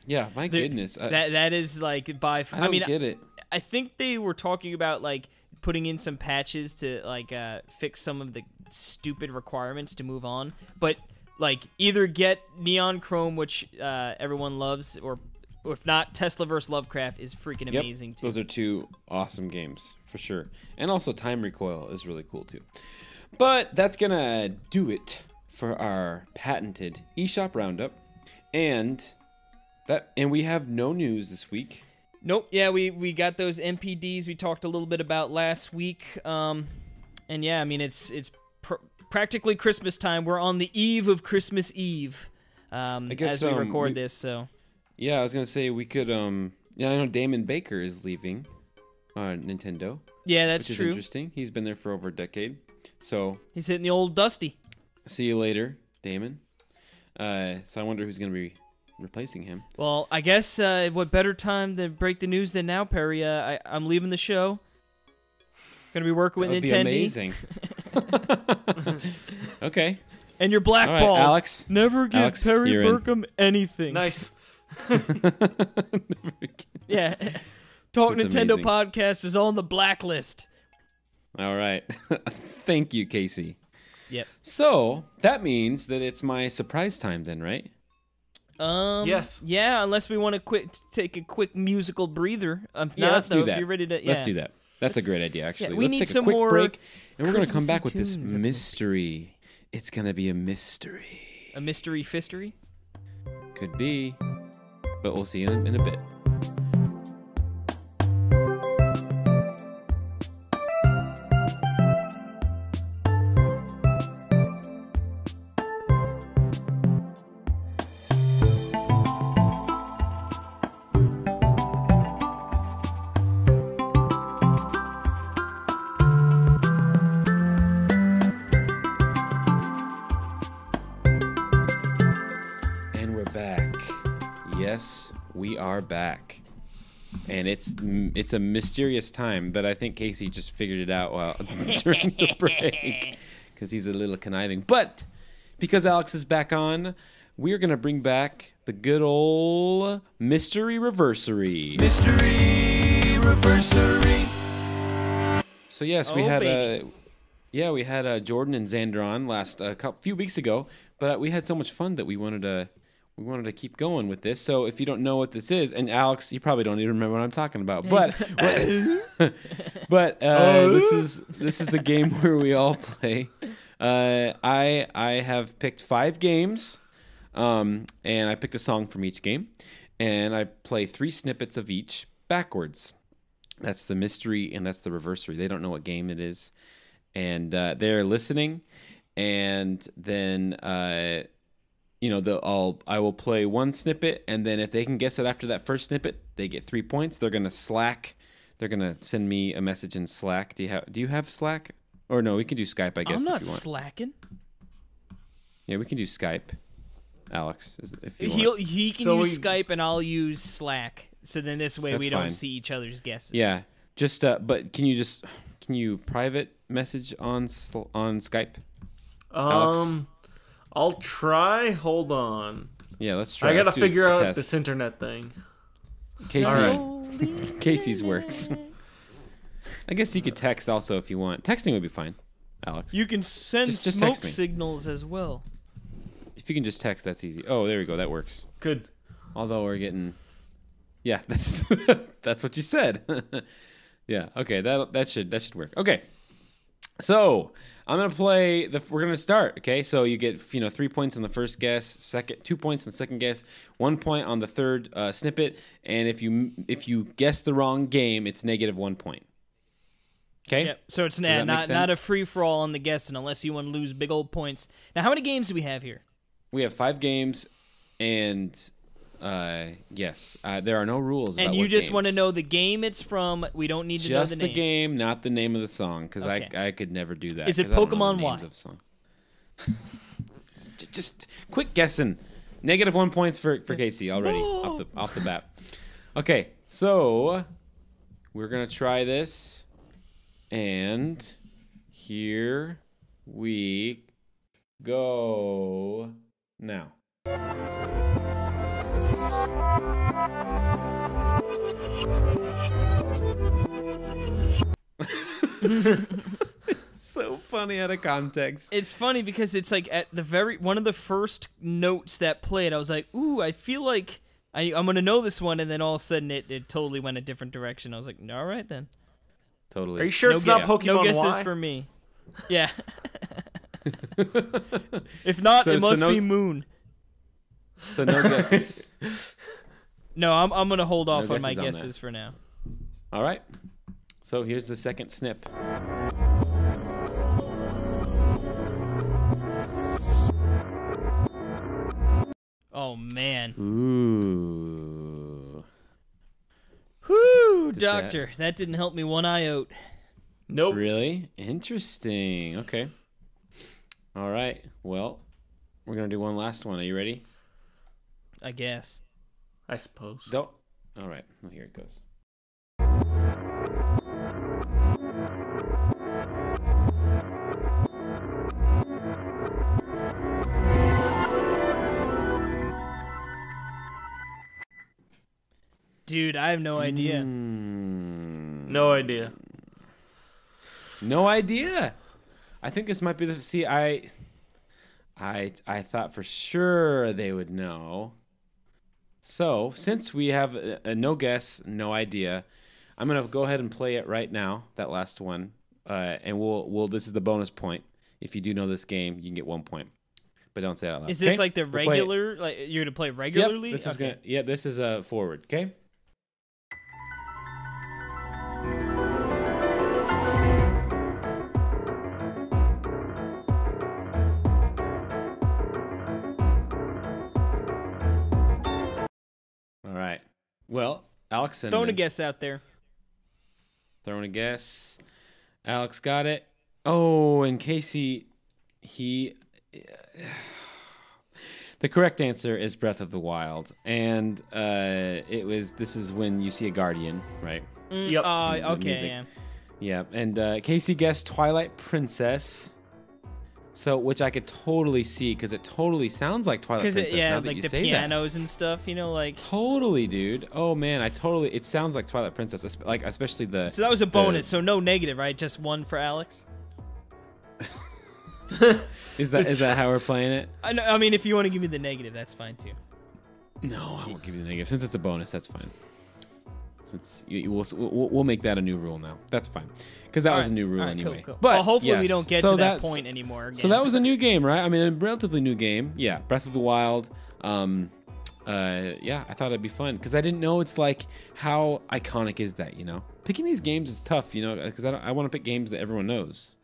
Yeah, my goodness. That is like by. I don't get it. I think they were talking about like putting in some patches to like fix some of the stupid requirements to move on, but like either get Neon Chrome, which everyone loves, or if not, Tesla vs. Lovecraft is freaking amazing too. Those are two awesome games for sure, and also Time Recoil is really cool too. But that's gonna do it for our patented eShop roundup, and we have no news this week. Nope. Yeah, we got those MPDs we talked a little bit about last week. And yeah, I mean it's practically Christmas time. We're on the eve of Christmas Eve. I guess, as we record this. So yeah, I was gonna say we could. Yeah, I know Damon Baker is leaving Nintendo. Yeah, that's which true. Is interesting. He's been there for over a decade. So he's hitting the old dusty. See you later, Damon. So I wonder who's gonna be replacing him. Well, I guess what better time to break the news than now, Perry? I'm leaving the show. Gonna be working with Nintendo. Amazing. Okay. And you're blackballed. All right, Alex. Never give Alex, Perry you're in. Burkum anything. Nice. Yeah. Talk That's Nintendo amazing. podcast is on the blacklist. All right. Thank you, Casey. Yep. So that means that it's my surprise time then, right? Yes. Yeah, unless we want to take a quick musical breather. Yeah, let's do that. If you're ready to, Let's do that. That's a great idea, actually. we Let's need take some a quick more break, and we're going to come Christmassy back with this tunes, I think. mystery. It's going to be a mystery. A mystery fistery? Could be, but we'll see in a bit. Yes, we are back, and it's a mysterious time, but I think Casey just figured it out during the break because he's a little conniving. But because Alex is back on, we're gonna bring back the good old Mystery Reversery. Mystery Reversery. So yes, we had Jordan and Xander on few weeks ago, but we had so much fun that we wanted to keep going with this. So if you don't know what this is, and Alex, you probably don't even remember what I'm talking about, but this is the game where we all play. I have picked 5 games, and I picked a song from each game, and I play 3 snippets of each backwards. That's the mystery, and that's the reversery. They don't know what game it is, and they're listening, and then I will play 1 snippet, and then if they can guess it after that first snippet, they get 3 points. They're gonna Slack. They're gonna send me a message in Slack. Do you have Slack? Or no, we can do Skype, I guess. I'm not if you want. slacking. Yeah, we can do Skype, Alex. If you want. He can use Skype, and I'll use Slack. So then this way That's we fine. don't see each other's guesses. Yeah, just but can you private message on Skype? Alex? I'll try. Hold on. Yeah, let's try. I gotta Let's do figure a out test. this internet thing. Casey's works. I guess you could text also if you want. Texting would be fine, Alex. You can send Just smoke text me. signals as well. If you can just text, that's easy. Oh, there we go. That works. Good. Although we're getting, yeah, that's what you said. Yeah. Okay. That should work. Okay. So I'm gonna play we're gonna start. Okay, so you get 3 points on the first guess, 2 points on the second guess, 1 point on the third snippet, and if you guess the wrong game, it's -1 point. Okay. Yep. So it's not a free for all on the guessing unless you want to lose big old points. Now, how many games do we have here? We have 5 games, and yes, there are no rules. And about you what just games. want to know the game it's from. We don't need to know the name. Just the game, not the name of the song, because Okay. I could never do that. Is it 'cause I don't know the Pokemon names Y? of song. Just quick guessing. -1 points for Casey already off the bat. Okay, so we're gonna try this, and here we go now. So funny out of context. It's funny because it's like at the one of the first notes that played, I was like, ooh, I feel like I'm gonna know this one, and then all of a sudden it totally went a different direction. I was like, all right then. Totally. Are you sure it's not Pokemon No guesses Y? for me. Yeah. If not, it must be Moon. So no guesses. No, I'm gonna hold off on my guesses on guesses for now. All right. So here's the second snip. Oh man. Ooh. Whoo, doctor, that didn't help me one iota. Nope. Really? Interesting. Okay. All right. Well, we're going to do one last one. Are you ready? I guess. I suppose. Don't. All right. Well, here it goes. Dude, I have no idea. No idea. No idea. I think this might be the. See, I thought for sure they would know. So since we have a no guess, no idea, I'm gonna go ahead and play it right now. That last one, and we'll. This is the bonus point. If you do know this game, you can get 1 point. But don't say it out loud. Is this okay? like the regular? Like you're gonna play regularly? Yep, this is gonna. Yeah, this is forward. Okay. All right. Well, Alex and Throwing a guess out there. Throwing a guess. Alex got it. Oh, and Casey, the correct answer is Breath of the Wild, and this is when you see a guardian, right? Yep. Okay, music. yeah. Yeah, and Casey guessed Twilight Princess, so which I could totally see because it totally sounds like Twilight Princess. Yeah, now that like you the say pianos and stuff, like. Totally, dude. Oh man, it sounds like Twilight Princess, like especially the. So that was a bonus, so no negative, right? Just one for Alex. Is that how we're playing it? I mean, if you want to give me the negative, that's fine too. No, I won't give you the negative. Since it's a bonus, that's fine. Since we'll make that a new rule now. That's fine. Because that was a new rule anyway. Cool. But well, hopefully we yes, don't get so to that that's- point anymore. Again. So that was a new game, right? I mean, a relatively new game. Yeah, Breath of the Wild. Yeah, I thought it'd be fun because I didn't know it's like how iconic is that, Picking these games is tough, because I want to pick games that everyone knows,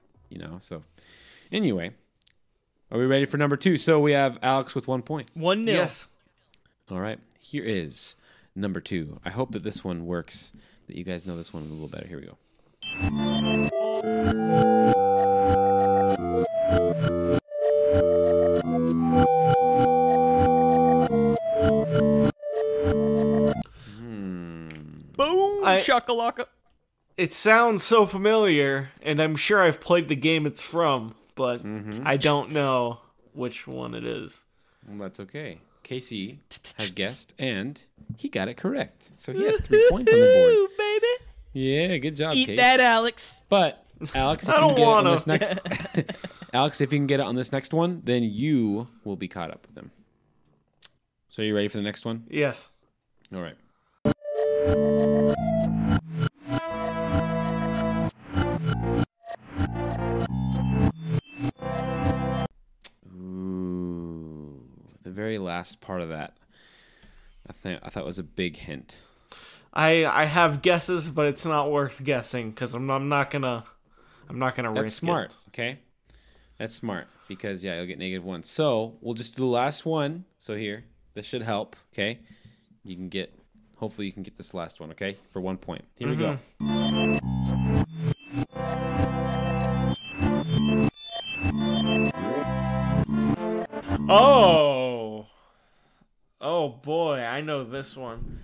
So anyway, are we ready for number 2? So we have Alex with 1 point. 1-0. Yes. All right, here is number 2. I hope that this one works, that you guys know this one a little better. Here we go. Boom! Shakalaka. It sounds so familiar, and I'm sure I've played the game it's from, but I don't know which one it is. Well, that's okay. Casey has guessed, and he got it correct. So he has 3 points on the board. Baby. Yeah, good job, Eat Casey. that, Alex. But Alex, if I you can don't get it on wanna. this next, Alex, if you can get it on this next one, then you will be caught up with him. So are you ready for the next one? Yes. All right. last part of that. I thought it was a big hint. I have guesses, but it's not worth guessing because I'm not gonna risk it. That's smart, okay? That's smart because yeah, you'll get -1. So we'll just do the last one. So here, this should help, okay? Hopefully you can get this last one, okay? For 1 point. Here we go. Oh boy, I know this one.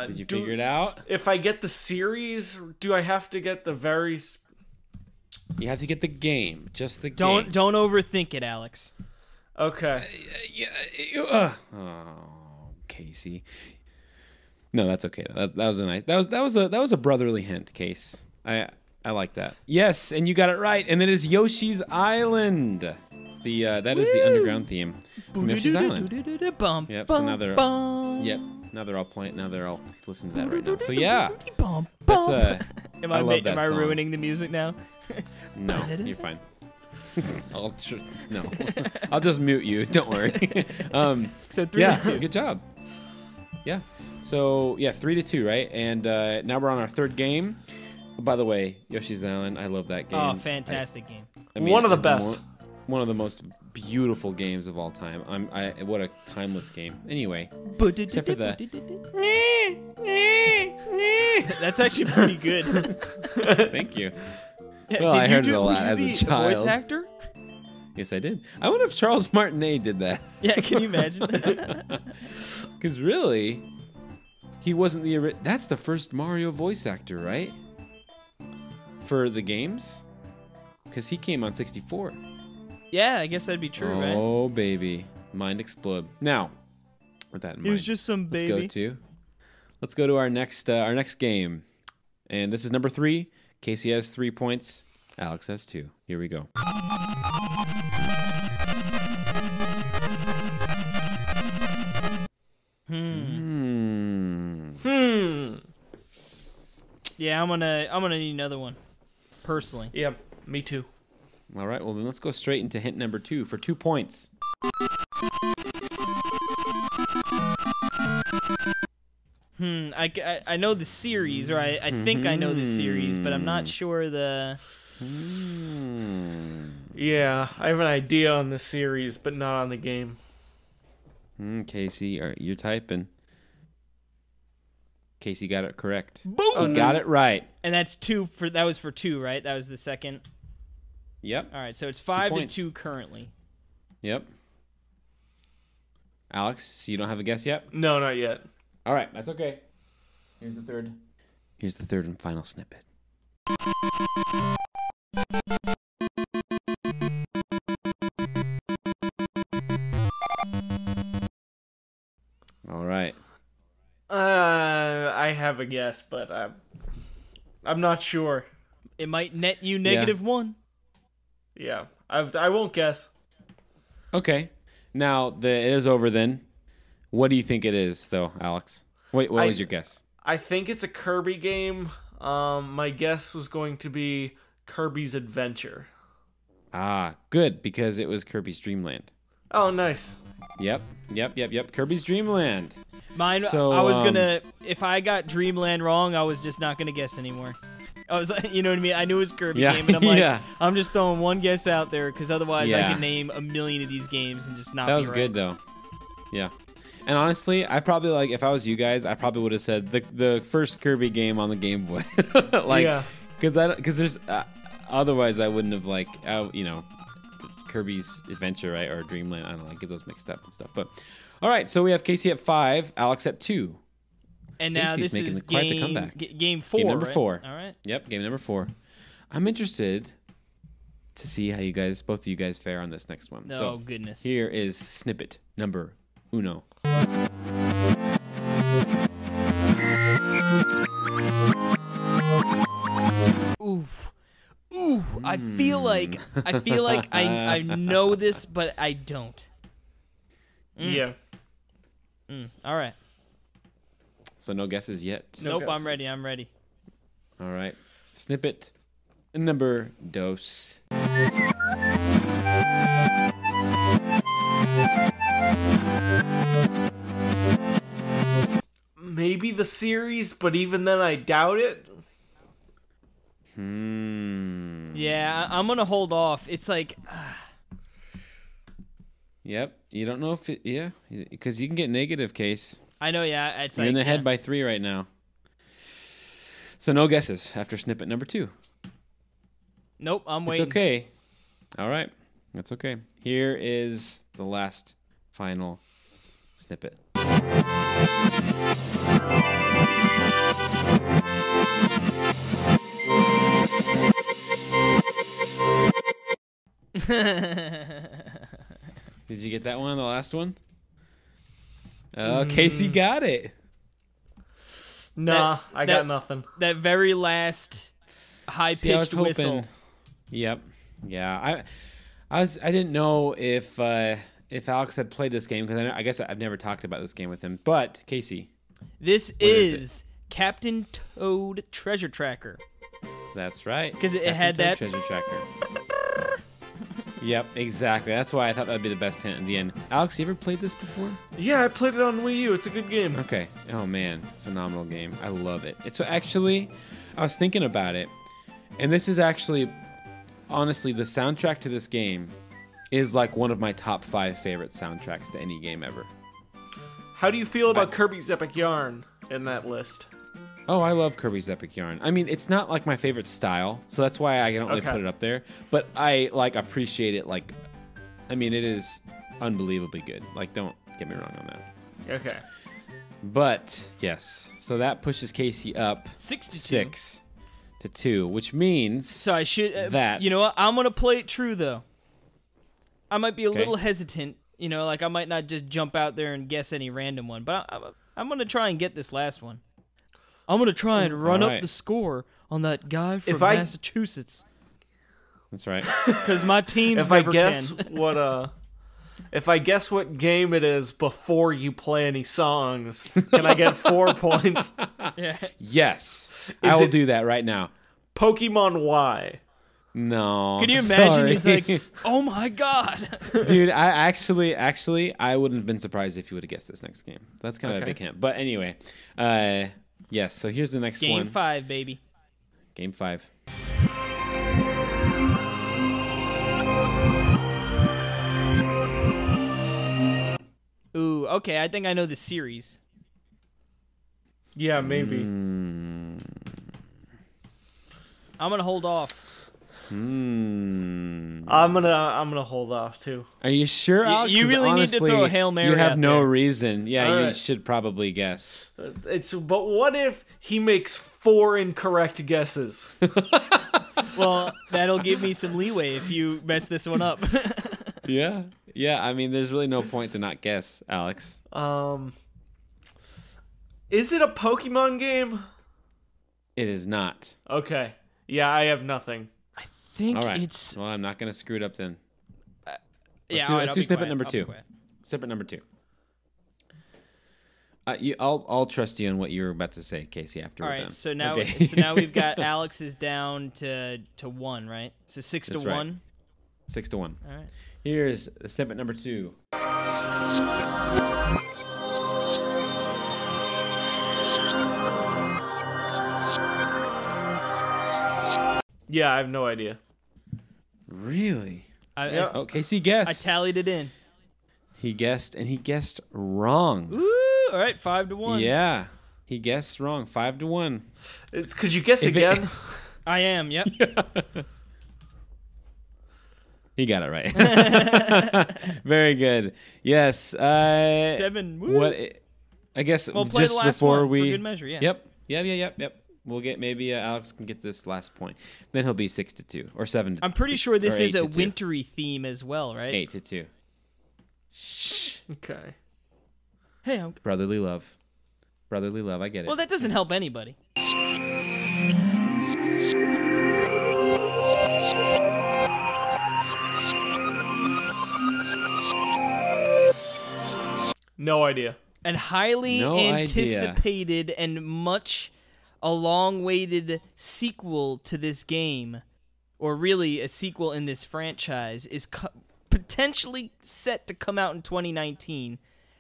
Did you figure it out? If I get the series, do I have to get the very... You have to get the game, just the game. Don't overthink it, Alex. Okay. Oh, Casey. No, that's okay. That was a nice. That was a brotherly hint, Case. I like that. Yes, and you got it right. And it is Yoshi's Island. That is the underground theme from Yoshi's Island. Yep. So now they're all playing. Now they're all listening to that right now. So yeah, that's Am I ruining the music now? No, you're fine. No, I'll just mute you. Don't worry. So 3-2. Good job. Yeah. So yeah, 3-2, right? And now we're on our third game. By the way, Yoshi's Island, I love that game. Oh, fantastic game. I mean, one of the best. One of the most beautiful games of all time. What a timeless game. Anyway, except for the. That's actually pretty good. Thank you. Yeah, well, I heard it a lot as a child. Voice actor? Yes, I did. I wonder if Charles Martinet did that. Yeah, can you imagine? Because really, he wasn't the. That's the first Mario voice actor, right? For the games, because he came on 64. Yeah, I guess that'd be true, right? Oh baby, mind explode. Now, with that in mind, it was just some baby. Let's go to our next game, and this is number 3. Casey has 3 points. Alex has 2. Here we go. Yeah, I'm gonna need another one, personally. Yeah, me too. All right, well then let's go straight into hint number 2 for 2 points. I know the series, or I think I know the series, but I'm not sure the... Yeah, I have an idea on the series, but not on the game. Casey, you're typing. Casey got it correct. Boom! He got it right. And that's 2 for... That was for 2, right? That was the second? Yep. All right, so it's 5-2 currently. Yep. Alex, so you don't have a guess yet? No, not yet. All right, that's okay. Here's the third. Here's the third and final snippet. All right. I have a guess, but I'm not sure. It might net you -1. Yeah, I won't guess. Okay. Now it is over then. What do you think it is, though, Alex? Wait, what was your guess? I think it's a Kirby game. My guess was going to be Kirby's Adventure. Ah, good, because it was Kirby's Dream Land. Oh, nice. Yep. Kirby's Dream Land. Mine, so, I was gonna... If I got Dreamland wrong, I was just not gonna guess anymore. I was like, you know what I mean? I knew it was a Kirby game, and I'm like, I'm just throwing one guess out there, because otherwise I could name a million of these games and just not be right. That was good, though. Yeah. And honestly, I probably, like, if I was you guys, I probably would have said the first Kirby game on the Game Boy. Because there's... otherwise, I wouldn't have, like, Kirby's Adventure, right? Or Dreamland. I don't know. I get those mixed up and stuff. But, all right. So we have Casey at 5, Alex at 2. And now Casey's this is quite the comeback. Game 4, Game number right? 4. All right. Yep, game number 4. I'm interested to see how both of you guys fare on this next one. Oh, goodness. Here is snippet number 1. Oof. I feel like I know this, but I don't. Yeah. All right. So no guesses yet. Nope, I'm ready. All right. Snippet number 2. maybe the series, but even then I doubt it. Yeah, I'm gonna hold off. It's like, Yep. You don't know if it... Yeah, because you can get negative, Case. I know, yeah. It's You're like, in the yeah. head by 3 right now. So no guesses after snippet number 2. Nope, I'm It's waiting. okay. All right. That's okay. Here is the last final snippet. Did you get that one, the last one? Oh, Casey got it. Nah, I got that- nothing. That very last See, I was high-pitched hoping. whistle. Yep. Yeah. I didn't know if Alex had played this game, because I guess I've never talked about this game with him. But Casey, This is is Captain Toad Treasure Tracker. that's right. 'Cause it Captain had Toad that- treasure tracker. Yep, exactly. That's why I thought that'd be the best hint in the end. Alex, you ever played this before? Yeah, I played it on Wii U. It's a good game. Okay. Oh man, phenomenal game. I love it. It's actually, I was thinking about it, and this is actually, honestly, the soundtrack to this game is like one of my top 5 favorite soundtracks to any game ever. How do you feel about Kirby's Epic Yarn in that list? Oh, I love Kirby's Epic Yarn. I mean, it's not like my favorite style, so that's why I don't really Okay. put it up there. But I like appreciate it. Like, I mean, it is unbelievably good. Like, don't get me wrong on that. Okay. But yes, so that pushes Casey up 62. 6 to 2, which means So I should... that. You know what? I'm going to play it true, though. I might be a Okay. little hesitant. You know, like I might not just jump out there and guess any random one. But I'm going to try and get this last one. I'm going to try and run Alright. up the score on that guy from If I- Massachusetts. That's right. Because my teams If I never guess can. if I guess what game it is before you play any songs, can I get 4 points? Yeah. Yes, Is I will it- do that right now. Pokemon Y. No. Can you imagine? He's sorry. like, oh my god. Dude, I actually, I wouldn't have been surprised if you would have guessed this next game. That's kind of a Okay. big hint. But anyway, yes. So here's the next Game one. 5, baby. Game 5. Ooh, okay. I think I know the series. Yeah, maybe. Hmm. I'm going to hold off. I'm gonna hold off too. Are you sure, Alex? you 'Cause really need to honestly, throw a Hail Mary You have out no there. reason. Yeah, you Alright. should probably guess. But what if he makes 4 incorrect guesses? Well, that'll give me some leeway if you mess this one up. Yeah. Yeah, I mean, there's really no point to not guess, Alex. Is it a Pokemon game? It is not. Okay. Yeah, I have nothing. I think All right. it's... Well, I'm not going to screw it up then. Yeah, do- all right, let's I'll do be snippet quiet. number I'll be 2. quiet. Snippet number 2. I'll trust you in what you're about to say, Casey. After All we're right, done. so now Okay. so now we've got Alex is down to 1, right? So 6 That's to right. 1. 6 to 1. All right. Here's snippet number 2. Yeah, I have no idea. Really? Yeah. Oh, Casey guessed. I tallied it in. He guessed, and he guessed wrong. Ooh, all right, 5 to 1. Yeah, he guessed wrong. 5 to 1. Could you guess If it- again? I am. Yep. He got it right. Very good. Yes. 7. Woo. What? I guess We'll play just the last before one we. for good measure. Yeah. Yep. We'll get maybe Alex can get this last point. Then he'll be 6 to 2 or 7 to. I'm pretty sure this or is 8 a to 2. wintry theme as well, right? 8 to 2. Shh. Okay. Hey, Brotherly love. Brotherly love. I get it. well, that doesn't help anybody. No idea. And highly No idea. anticipated and much a long-awaited sequel to this game, or really a sequel in this franchise, is potentially set to come out in 2019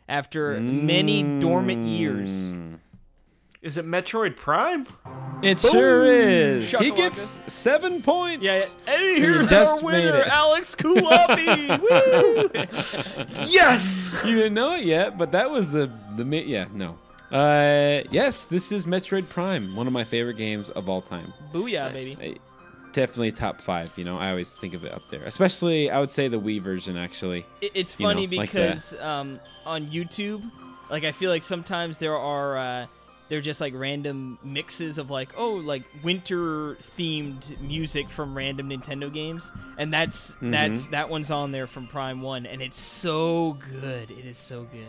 after many dormant years. Is it Metroid Prime? It sure is. He Shakalaka. gets 7 points. Yeah. And You here's just our made winner, it. Alex Culafi. Woo! Yes! You didn't know it yet, but that was yeah, no. Yes, this is Metroid Prime, one of my favorite games of all time. Booyah, baby. Definitely top 5, you know. I always think of it up there. Especially, I would say the Wii version, actually. It's You know, funny like because on YouTube, like I feel like sometimes there are they're just like random mixes of like winter themed music from random Nintendo games, and that one's on there from Prime 1, and it's so good. It is so good.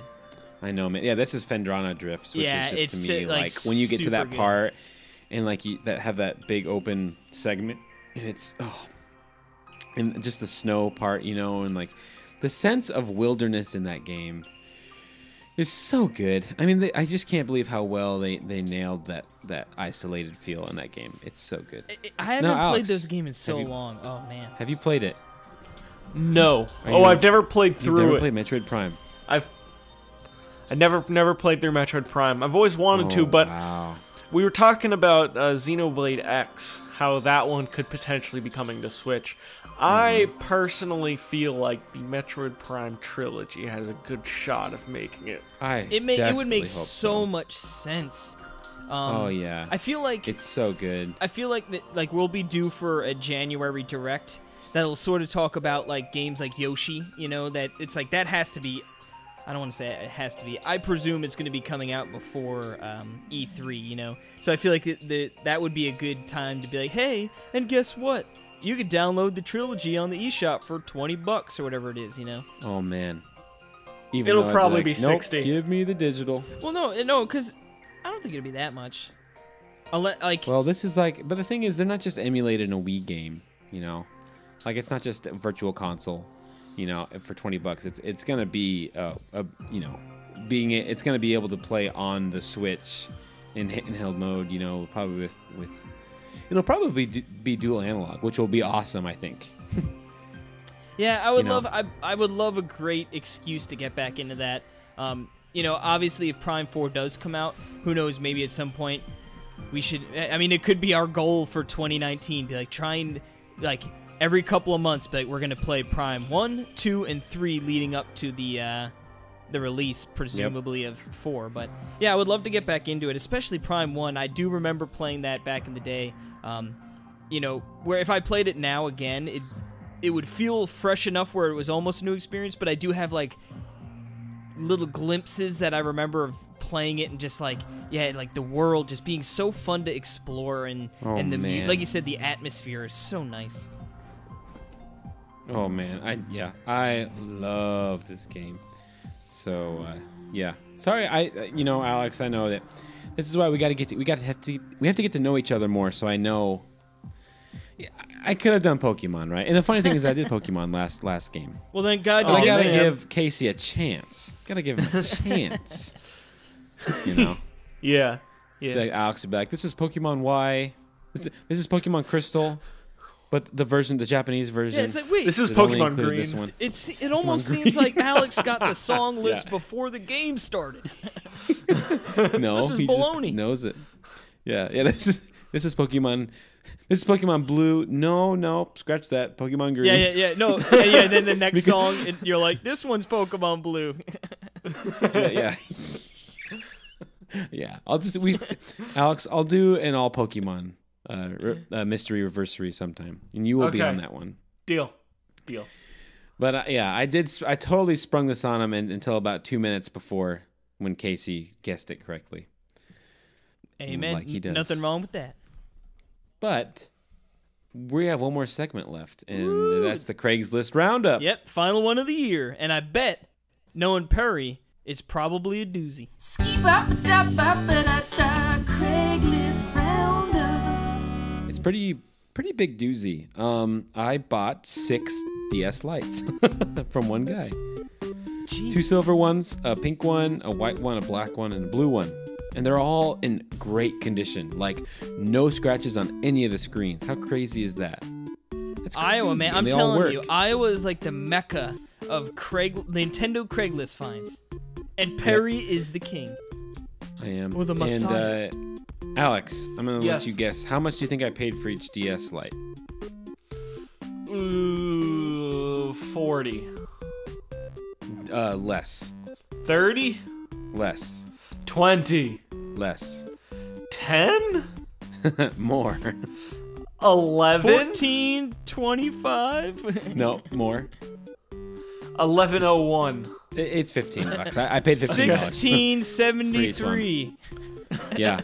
I know, man. Yeah, this is Fendrana Drifts, which Yeah, is it's just to me just, like like, when you get to super that good. part and like that have that big open segment, and it's and just the snow part, you know, and like the sense of wilderness in that game is so good. I mean, I just can't believe how well they nailed that isolated feel in that game. It's so good. I haven't Now, played Alex, this game in so have you- long. Oh man. Have you played it? No. Are Oh, you- I've never played You've through never it. played Metroid Prime? I never played through Metroid Prime. I've always wanted to, but Wow. we were talking about Xenoblade X, how that one could potentially be coming to Switch. I personally feel like the Metroid Prime trilogy has a good shot of making it. It would desperately make hope so much sense. Oh yeah. I feel like It's so good. I feel like we'll be due for a January direct that'll sort of talk about like games like Yoshi, you know, that it's like that has to be. I don't want to say it has to be. I presume it's going to be coming out before E3, you know. So I feel like that would be a good time to be like, hey, and guess what? You could download the trilogy on the eShop for $20 or whatever it is, you know. Oh man. Even It'll though I'd probably like, be nope, 60. Give me the digital. Well, no, because I don't think it'd be that much. Like, Well, this is like, but the thing is, they're not just emulating a Wii game, you know. Like it's not just a virtual console, you know, for $20. It's gonna be you know, it's gonna be able to play on the Switch in handheld mode, you know, probably with it'll probably be dual analog, which will be awesome, I think. yeah, I would you know? love. I would love a great excuse to get back into that. You know, obviously, if Prime 4 does come out, who knows? Maybe at some point we should. I mean, it could be our goal for 2019. Be like trying, like every couple of months, but like, we're gonna play Prime 1, 2, and 3 leading up to the release, presumably of 4. But yeah, I would love to get back into it, especially Prime 1. I do remember playing that back in the day. You know, where if I played it now again, it would feel fresh enough where it was almost a new experience. But I do have like little glimpses that I remember of playing it and just like, yeah, like the world just being so fun to explore and the man. like you said, the atmosphere is so nice. Oh man, I love this game. So yeah, sorry, you know, Alex, I know that this is why we have to get to know each other more. So I know, I could have done Pokemon, right? And the funny thing is, I did Pokemon last game. Well, then God, But I gotta man. give Casey a chance. Gotta give him a chance. You know, Yeah. like Alex would be like, "This is Pokemon Y. This is Pokemon Crystal." But the Japanese version. yeah, it's like wait, This is it only Pokemon included Green. This one. it almost seems like Alex got the song list before the game started. No, This is he baloney. just knows it. Yeah. This is Pokemon. This is Pokemon Blue. No, scratch that. Pokemon Green. Yeah. No, yeah. Then the next song, you're like, this one's Pokemon Blue. Yeah. Yeah. Alex, I'll do an all Pokemon Mystery Reversery sometime, and you will be Okay. on that one. Deal. But yeah, I totally sprung this on him until about 2 minutes before when Casey guessed it correctly. Amen. Like he does. Nothing wrong with that. But we have one more segment left, and that's the Craigslist Roundup. Yep, final one of the year, and I bet, knowing Perry, it's probably a doozy. Craigslist Roundup. It's pretty big doozy. I bought 6 DS lights from one guy. Jeez. 2 silver ones, a pink one, a white one, a black one, and a blue one. And they're all in great condition. Like, no scratches on any of the screens. How crazy is that? That's Iowa, crazy, man, and I'm they all telling work. you, Iowa is like the mecca of Nintendo Craigslist finds. And Perry is the king. I am. Or the Messiah. And Alex, I'm gonna Yes. let you guess. How much do you think I paid for each DS Lite? Ooh, 40. Less. 30? Less. 20. Less. 10? More. 11? 14.25. No, more. 1101. It's $15. I paid $15. 16.73. Yeah.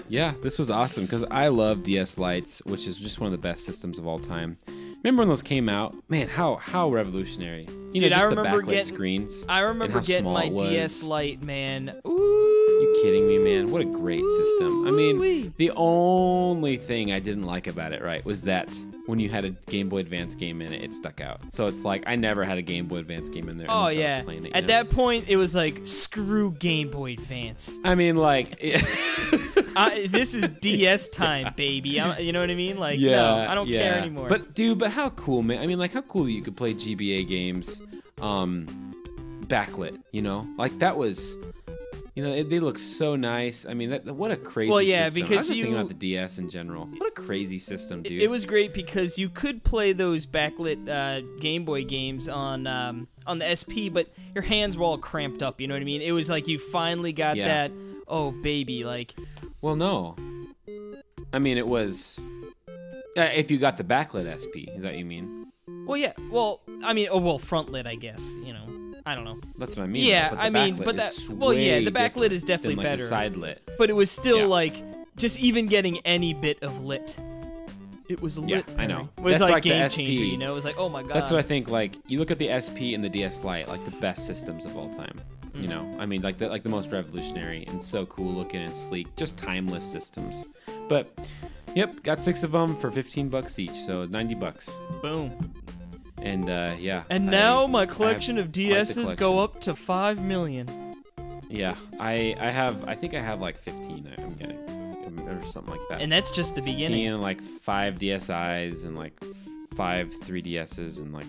Yeah, this was awesome because I love DS Lites, which is just one of the best systems of all time. Remember when those came out? Man, how revolutionary. You Dude, know, I just remember the backlit getting- screens. I remember and how getting small my it was. DS Lite, man. Ooh. You kidding me, man? What a great system. I mean, Ooh-wee. the only thing I didn't like about it, right, was that when you had a Game Boy Advance game in it, it stuck out. So it's like I never had a Game Boy Advance game in there. Oh unless I yeah. was playing it, At that point, it was like screw Game Boy Advance. I mean, like, This is DS time, baby. You know what I mean? Like, yeah, no, I don't yeah. care anymore. But dude, but how cool, man? I mean, like, how cool that you could play GBA games, backlit. You know, like that was. You know, they look so nice. I mean, what a crazy Well, yeah, system. because I was just thinking you- about the DS in general. What a crazy system, dude. it was great because you could play those backlit Game Boy games on the SP, but your hands were all cramped up. You know what I mean? It was like you finally got Yeah. that. Oh, baby, like. Well, no. I mean, it was. If you got the backlit SP, is that what you mean? Well, yeah. Well, I mean, front lit, I guess. You know, I don't know. That's what I mean. Yeah, but the I mean, backlit but is that. Well, yeah, way the backlit different is definitely than, like, better. The side lit. But it was still Yeah. like just even getting any bit of lit. It was lit. I know. It was That's like like the game SP. changer. You know, it was like, oh my god. That's what I think. Like, you look at the SP and the DS Lite, like the best systems of all time. You know, I mean, like the most revolutionary and so cool looking and sleek, just timeless systems. But, yep, got 6 of them for $15 each, so $90. Boom. And yeah. And now my I collection have of quite the DSs go collection. up to 5 million. Yeah, I think I have like 15. I'm getting or something like that. And that's just the 15 beginning. and like 5 DSIs and like 5 3DSs and like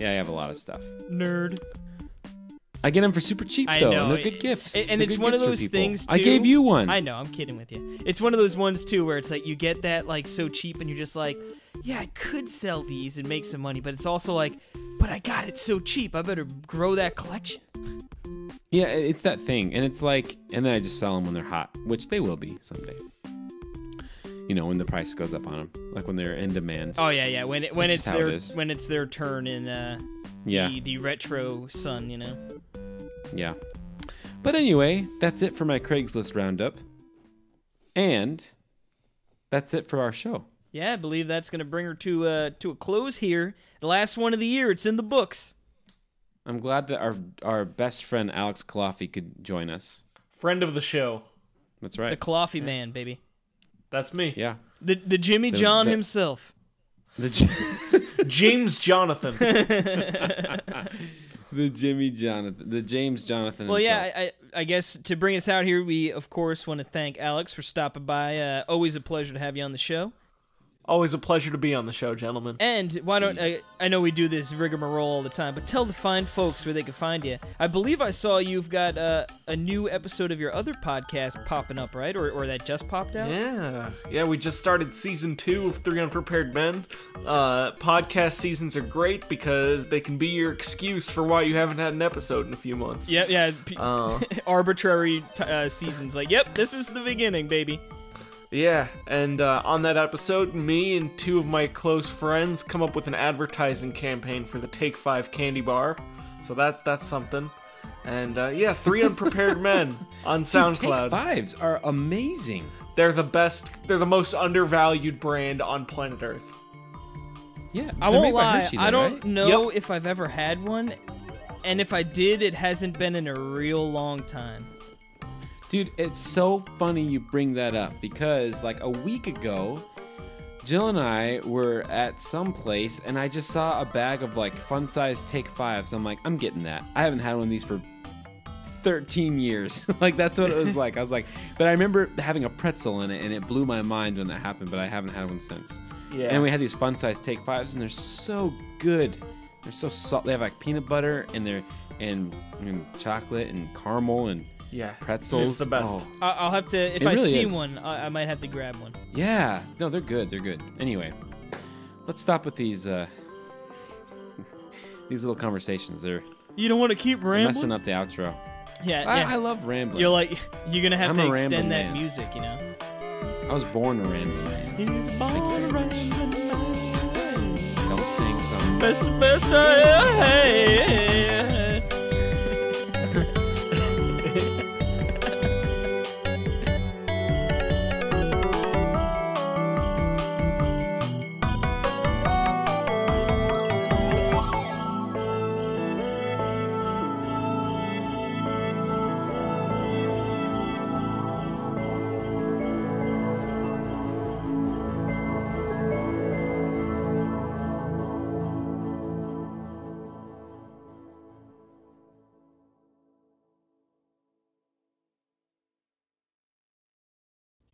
I have a lot of stuff. Nerd. I get them for super cheap I though, know. and they're good gifts. And They're it's good one of gifts for those people. things, I too- gave you one. I know, I'm kidding with you. It's one of those ones too where it's like you get that like so cheap and you're just like, yeah, I could sell these and make some money, but it's also like, but I got it so cheap, I better grow that collection. Yeah, it's that thing, and it's like, and then I just sell them when they're hot, which they will be someday. You know, when the price goes up on them, like when they're in demand. Oh yeah, yeah. When That's it's just how it their is. when it's their turn in Yeah, the retro sun, you know. yeah. But anyway, that's it for my Craigslist roundup, and that's it for our show. Yeah, I believe that's gonna bring her to a close here. The last one of the year. It's in the books. I'm glad that our best friend Alex Culafi could join us. Friend of the show. That's right. The Culafi man, baby. That's me. Yeah. The Jimmy John himself. The James Jonathan. the Jimmy Jonathan, the James Jonathan. Well, himself. yeah, I guess to bring us out here, we of course want to thank Alex for stopping by. Always a pleasure to have you on the show. Always a pleasure to be on the show, gentlemen. And why don't I know we do this rigmarole all the time, but tell the fine folks where they can find you. I believe I saw you've got a new episode of your other podcast popping up, right? Or that just popped out? Yeah, we just started season 2 of 3 Unprepared Men. Podcast seasons are great because they can be your excuse for why you haven't had an episode in a few months. Yeah. Arbitrary seasons. Like, yep, this is the beginning, baby. Yeah, and on that episode, me and 2 of my close friends come up with an advertising campaign for the Take 5 candy bar. So that's something. And yeah, 3 Unprepared Men on SoundCloud. Take Fives are amazing. They're the best. They're the most undervalued brand on planet Earth. Yeah, I they're won't made by lie, Hershey, I though, don't right? know if I've ever had one, and if I did, it hasn't been in a real long time. Dude, it's so funny you bring that up because like a week ago, Jill and I were at some place and I just saw a bag of like fun-sized Take Fives. I'm like, I'm getting that. I haven't had one of these for 13 years. Like that's what it was like. I was like, but I remember having a pretzel in it and it blew my mind when that happened, but I haven't had one since. Yeah. And we had these fun-sized Take Fives and they're so good. They're so salt. They have like peanut butter and they're and chocolate and caramel and Yeah, pretzels. It's the best. Oh, I'll have to, if It I really see is. one, I might have to grab one. yeah. No, they're good. They're good. Anyway, let's stop with these these little conversations. They're You don't want to keep rambling? messing up the outro. Yeah, I love rambling. You're gonna have I'm to a extend rambling that man. music, you know. I was born a rambling man. He's born a rambling man. Don't sing some. Best I had.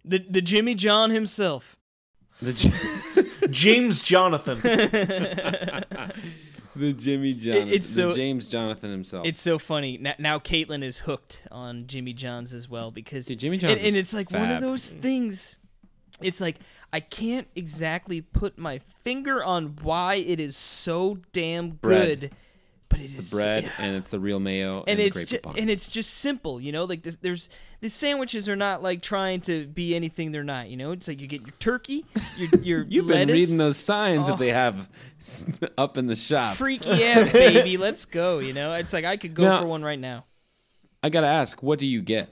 The Jimmy John himself. James Jonathan. The Jimmy Jonathan. It's so- the James Jonathan himself. It's so funny. Now Caitlin is hooked on Jimmy John's as well because Dude, Jimmy John's and is it's like one of fab. those things. It's like I can't exactly put my finger on why it is so damn Bread. good, but it is the bread and it's the real mayo and the it's grape just poupon. and it's just simple, you know. Like there's these sandwiches are not like trying to be anything they're not, you know. It's like you get your turkey, your You've lettuce, been reading those signs Oh. that they have up in the shop. freaky yeah, baby, let's go. You know, it's like I could go Now- for one right now. I gotta ask, what do you get?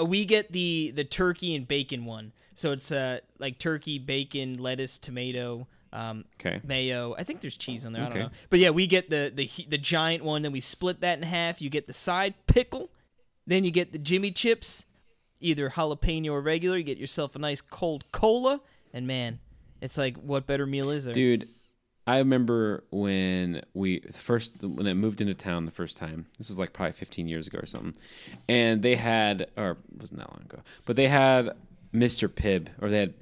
We get the turkey and bacon one. So it's like turkey, bacon, lettuce, tomato, Okay. mayo. I think there's cheese on there. I Okay. don't know. But yeah, we get the giant one. Then we split that in half. You get the side pickle. Then you get the Jimmy chips, either jalapeno or regular. You get yourself a nice cold cola. And man, it's like, what better meal is there? Dude, I remember when when I moved into town the first time. This was like probably 15 years ago or something. And they had, or it wasn't that long ago, but they had Mr. Pibb, or they had,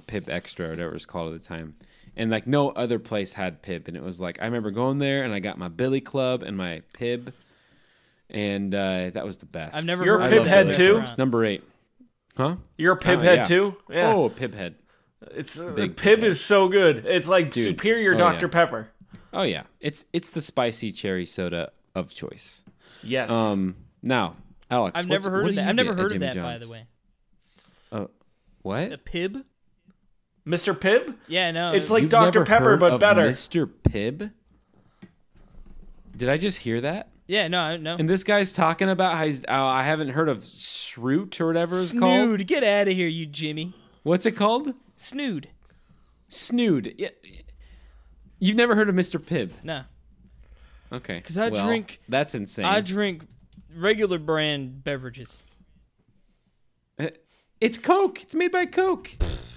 Pibb Extra or whatever it was called at the time. And like no other place had Pibb. And it was like, I remember going there and I got my Billy Club and my Pibb. And that was the best. I've never You're heard a of Pibb that head restaurant. too? It's number 8. Huh? You're a Pibb Oh, head yeah. too? Yeah. Oh, Pibb head. It's Big Pibb Pibb is so good. It's like Dude. superior Oh, Dr. yeah. Pepper. Oh yeah. It's the spicy cherry soda of choice. Yes. Now, Alex, I've never heard what of do that. you I've never get at heard of Jimmy that, by John's? the way. What? The Pibb? Mr. Pibb? Yeah, no. It's like You've Dr. never Pepper, heard but of better. Mr. Pibb? Did I just hear that? yeah, no. And this guy's talking about how I haven't heard of Shroot or whatever it's called. Snood, get out of here, you Jimmy. What's it called? Snood. Snood. Yeah. You've never heard of Mr. Pibb? No. Okay. 'Cause I well, drink- That's insane. I drink regular brand beverages. It's Coke. It's made by Coke.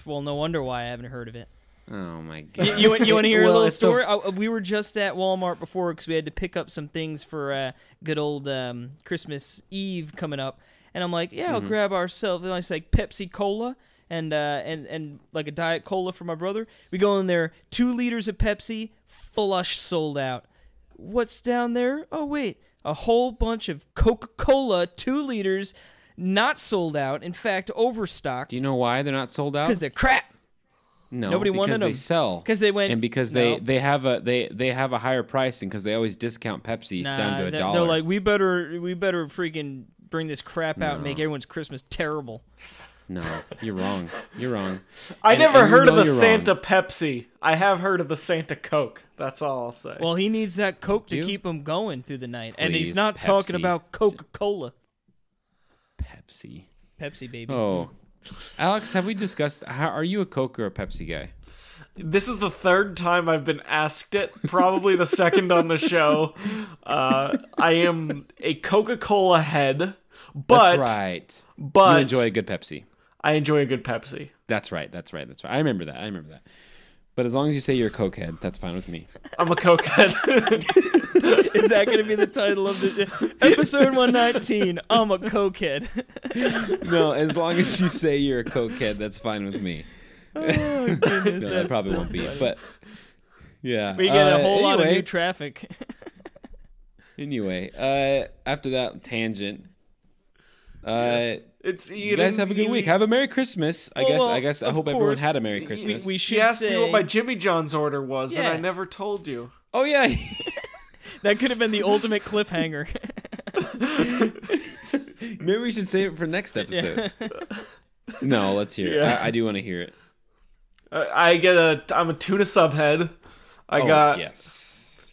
Well, no wonder why I haven't heard of it. Oh my god. You want to hear a Well, little it's so story? We were just at Walmart before because we had to pick up some things for good old Christmas Eve coming up, and I'm like, yeah, I'll Mm-hmm. grab ourselves a nice like Pepsi Cola and like a Diet Cola for my brother. We go in there, 2 liters of Pepsi, flush sold out. What's down there? Oh wait, a whole bunch of Coca-Cola, 2 liters, not sold out. In fact, overstocked. Do you know why they're not sold out? Because they're crap. No, Nobody because wanted they them. sell. 'Cause they went- and because No. they have a higher pricing because they always discount Pepsi down to they're $1. They're like, we better freaking bring this crap out and make everyone's Christmas terrible. no, you're wrong. You're wrong. I And- never and you heard of know the you're Santa wrong. Pepsi. I have heard of the Santa Coke. That's all I'll say. Well, he needs that Coke to You? keep him going through the night, and he's Please, not talking Pepsi. about Coca-Cola. Pepsi. Pepsi, baby. Oh, Alex, have we discussed? Are you a Coke or a Pepsi guy? This is the 3rd time I've been asked it, probably the 2nd on the show. I am a Coca-Cola head, but That's right. but You enjoy a good Pepsi. I enjoy a good Pepsi. That's right. I remember that. But as long as you say you're a Coke head, that's fine with me. I'm a Coke head. Is that going to be the title of the episode 119? I'm a cokehead. No, as long as you say you're a Coke head, that's fine with me. Oh goodness, No, that that's probably so won't be. funny. But yeah, We get a whole lot of anyway. new traffic. Anyway, after that tangent, It's you guys have a good week. Have a Merry Christmas. I guess. I hope everyone had a Merry Christmas. We should She asked say me what my Jimmy John's order was, and Yeah. I never told you. Oh yeah. that could have been the ultimate cliffhanger. Maybe we should save it for next episode. No, let's hear it. Yeah. I do want to hear it. I'm a tuna subhead.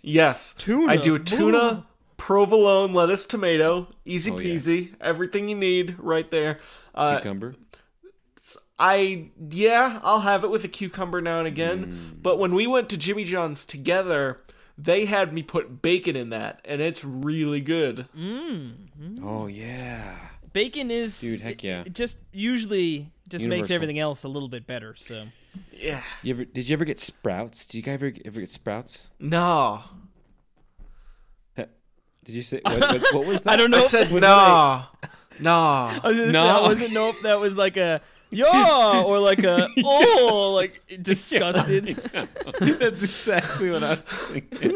Yes. Tuna. I do a tuna, provolone, lettuce, tomato, easy Oh, yeah. peasy, everything you need right there. Cucumber. I'll have it with a cucumber now and again. But when we went to Jimmy John's together, they had me put bacon in that, and it's really good. Oh yeah. Bacon is, Dude, heck yeah. It just usually makes Universal. everything else a little bit better. So Yeah. Did you ever get Sprouts? Did you guys ever get Sprouts? No. Did you say what was that? I don't know. I if said that- no. No. I was gonna say No. I wasn't know if that was like a yeah or like a oh like disgusted. That's exactly what I was thinking.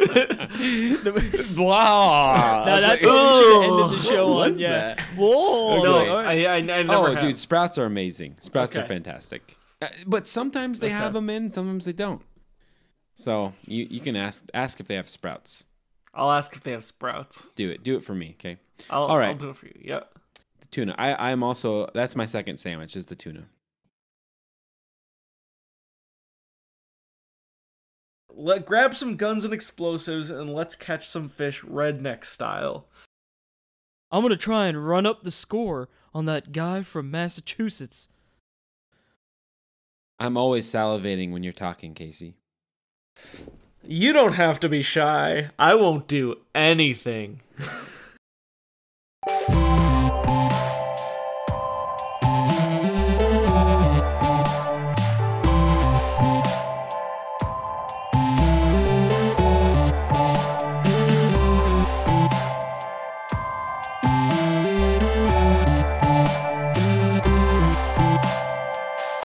Blah. Now that's Like, what we should have ended the show what on. was Yeah. that? Whoa. No, Okay. all right. I never Oh, have. dude, Sprouts are amazing. Sprouts are Okay. fantastic. But sometimes they have them in, sometimes they don't. So you can ask if they have Sprouts. I'll ask if they have Sprouts. Do it for me, okay? All right. I'll do it for you. Yep. The tuna. I'm also, that's my second sandwich is the tuna. Grab some guns and explosives and let's catch some fish redneck style. I'm gonna try and run up the score on that guy from Massachusetts. I'm always salivating when you're talking, Casey. You don't have to be shy. I won't do anything.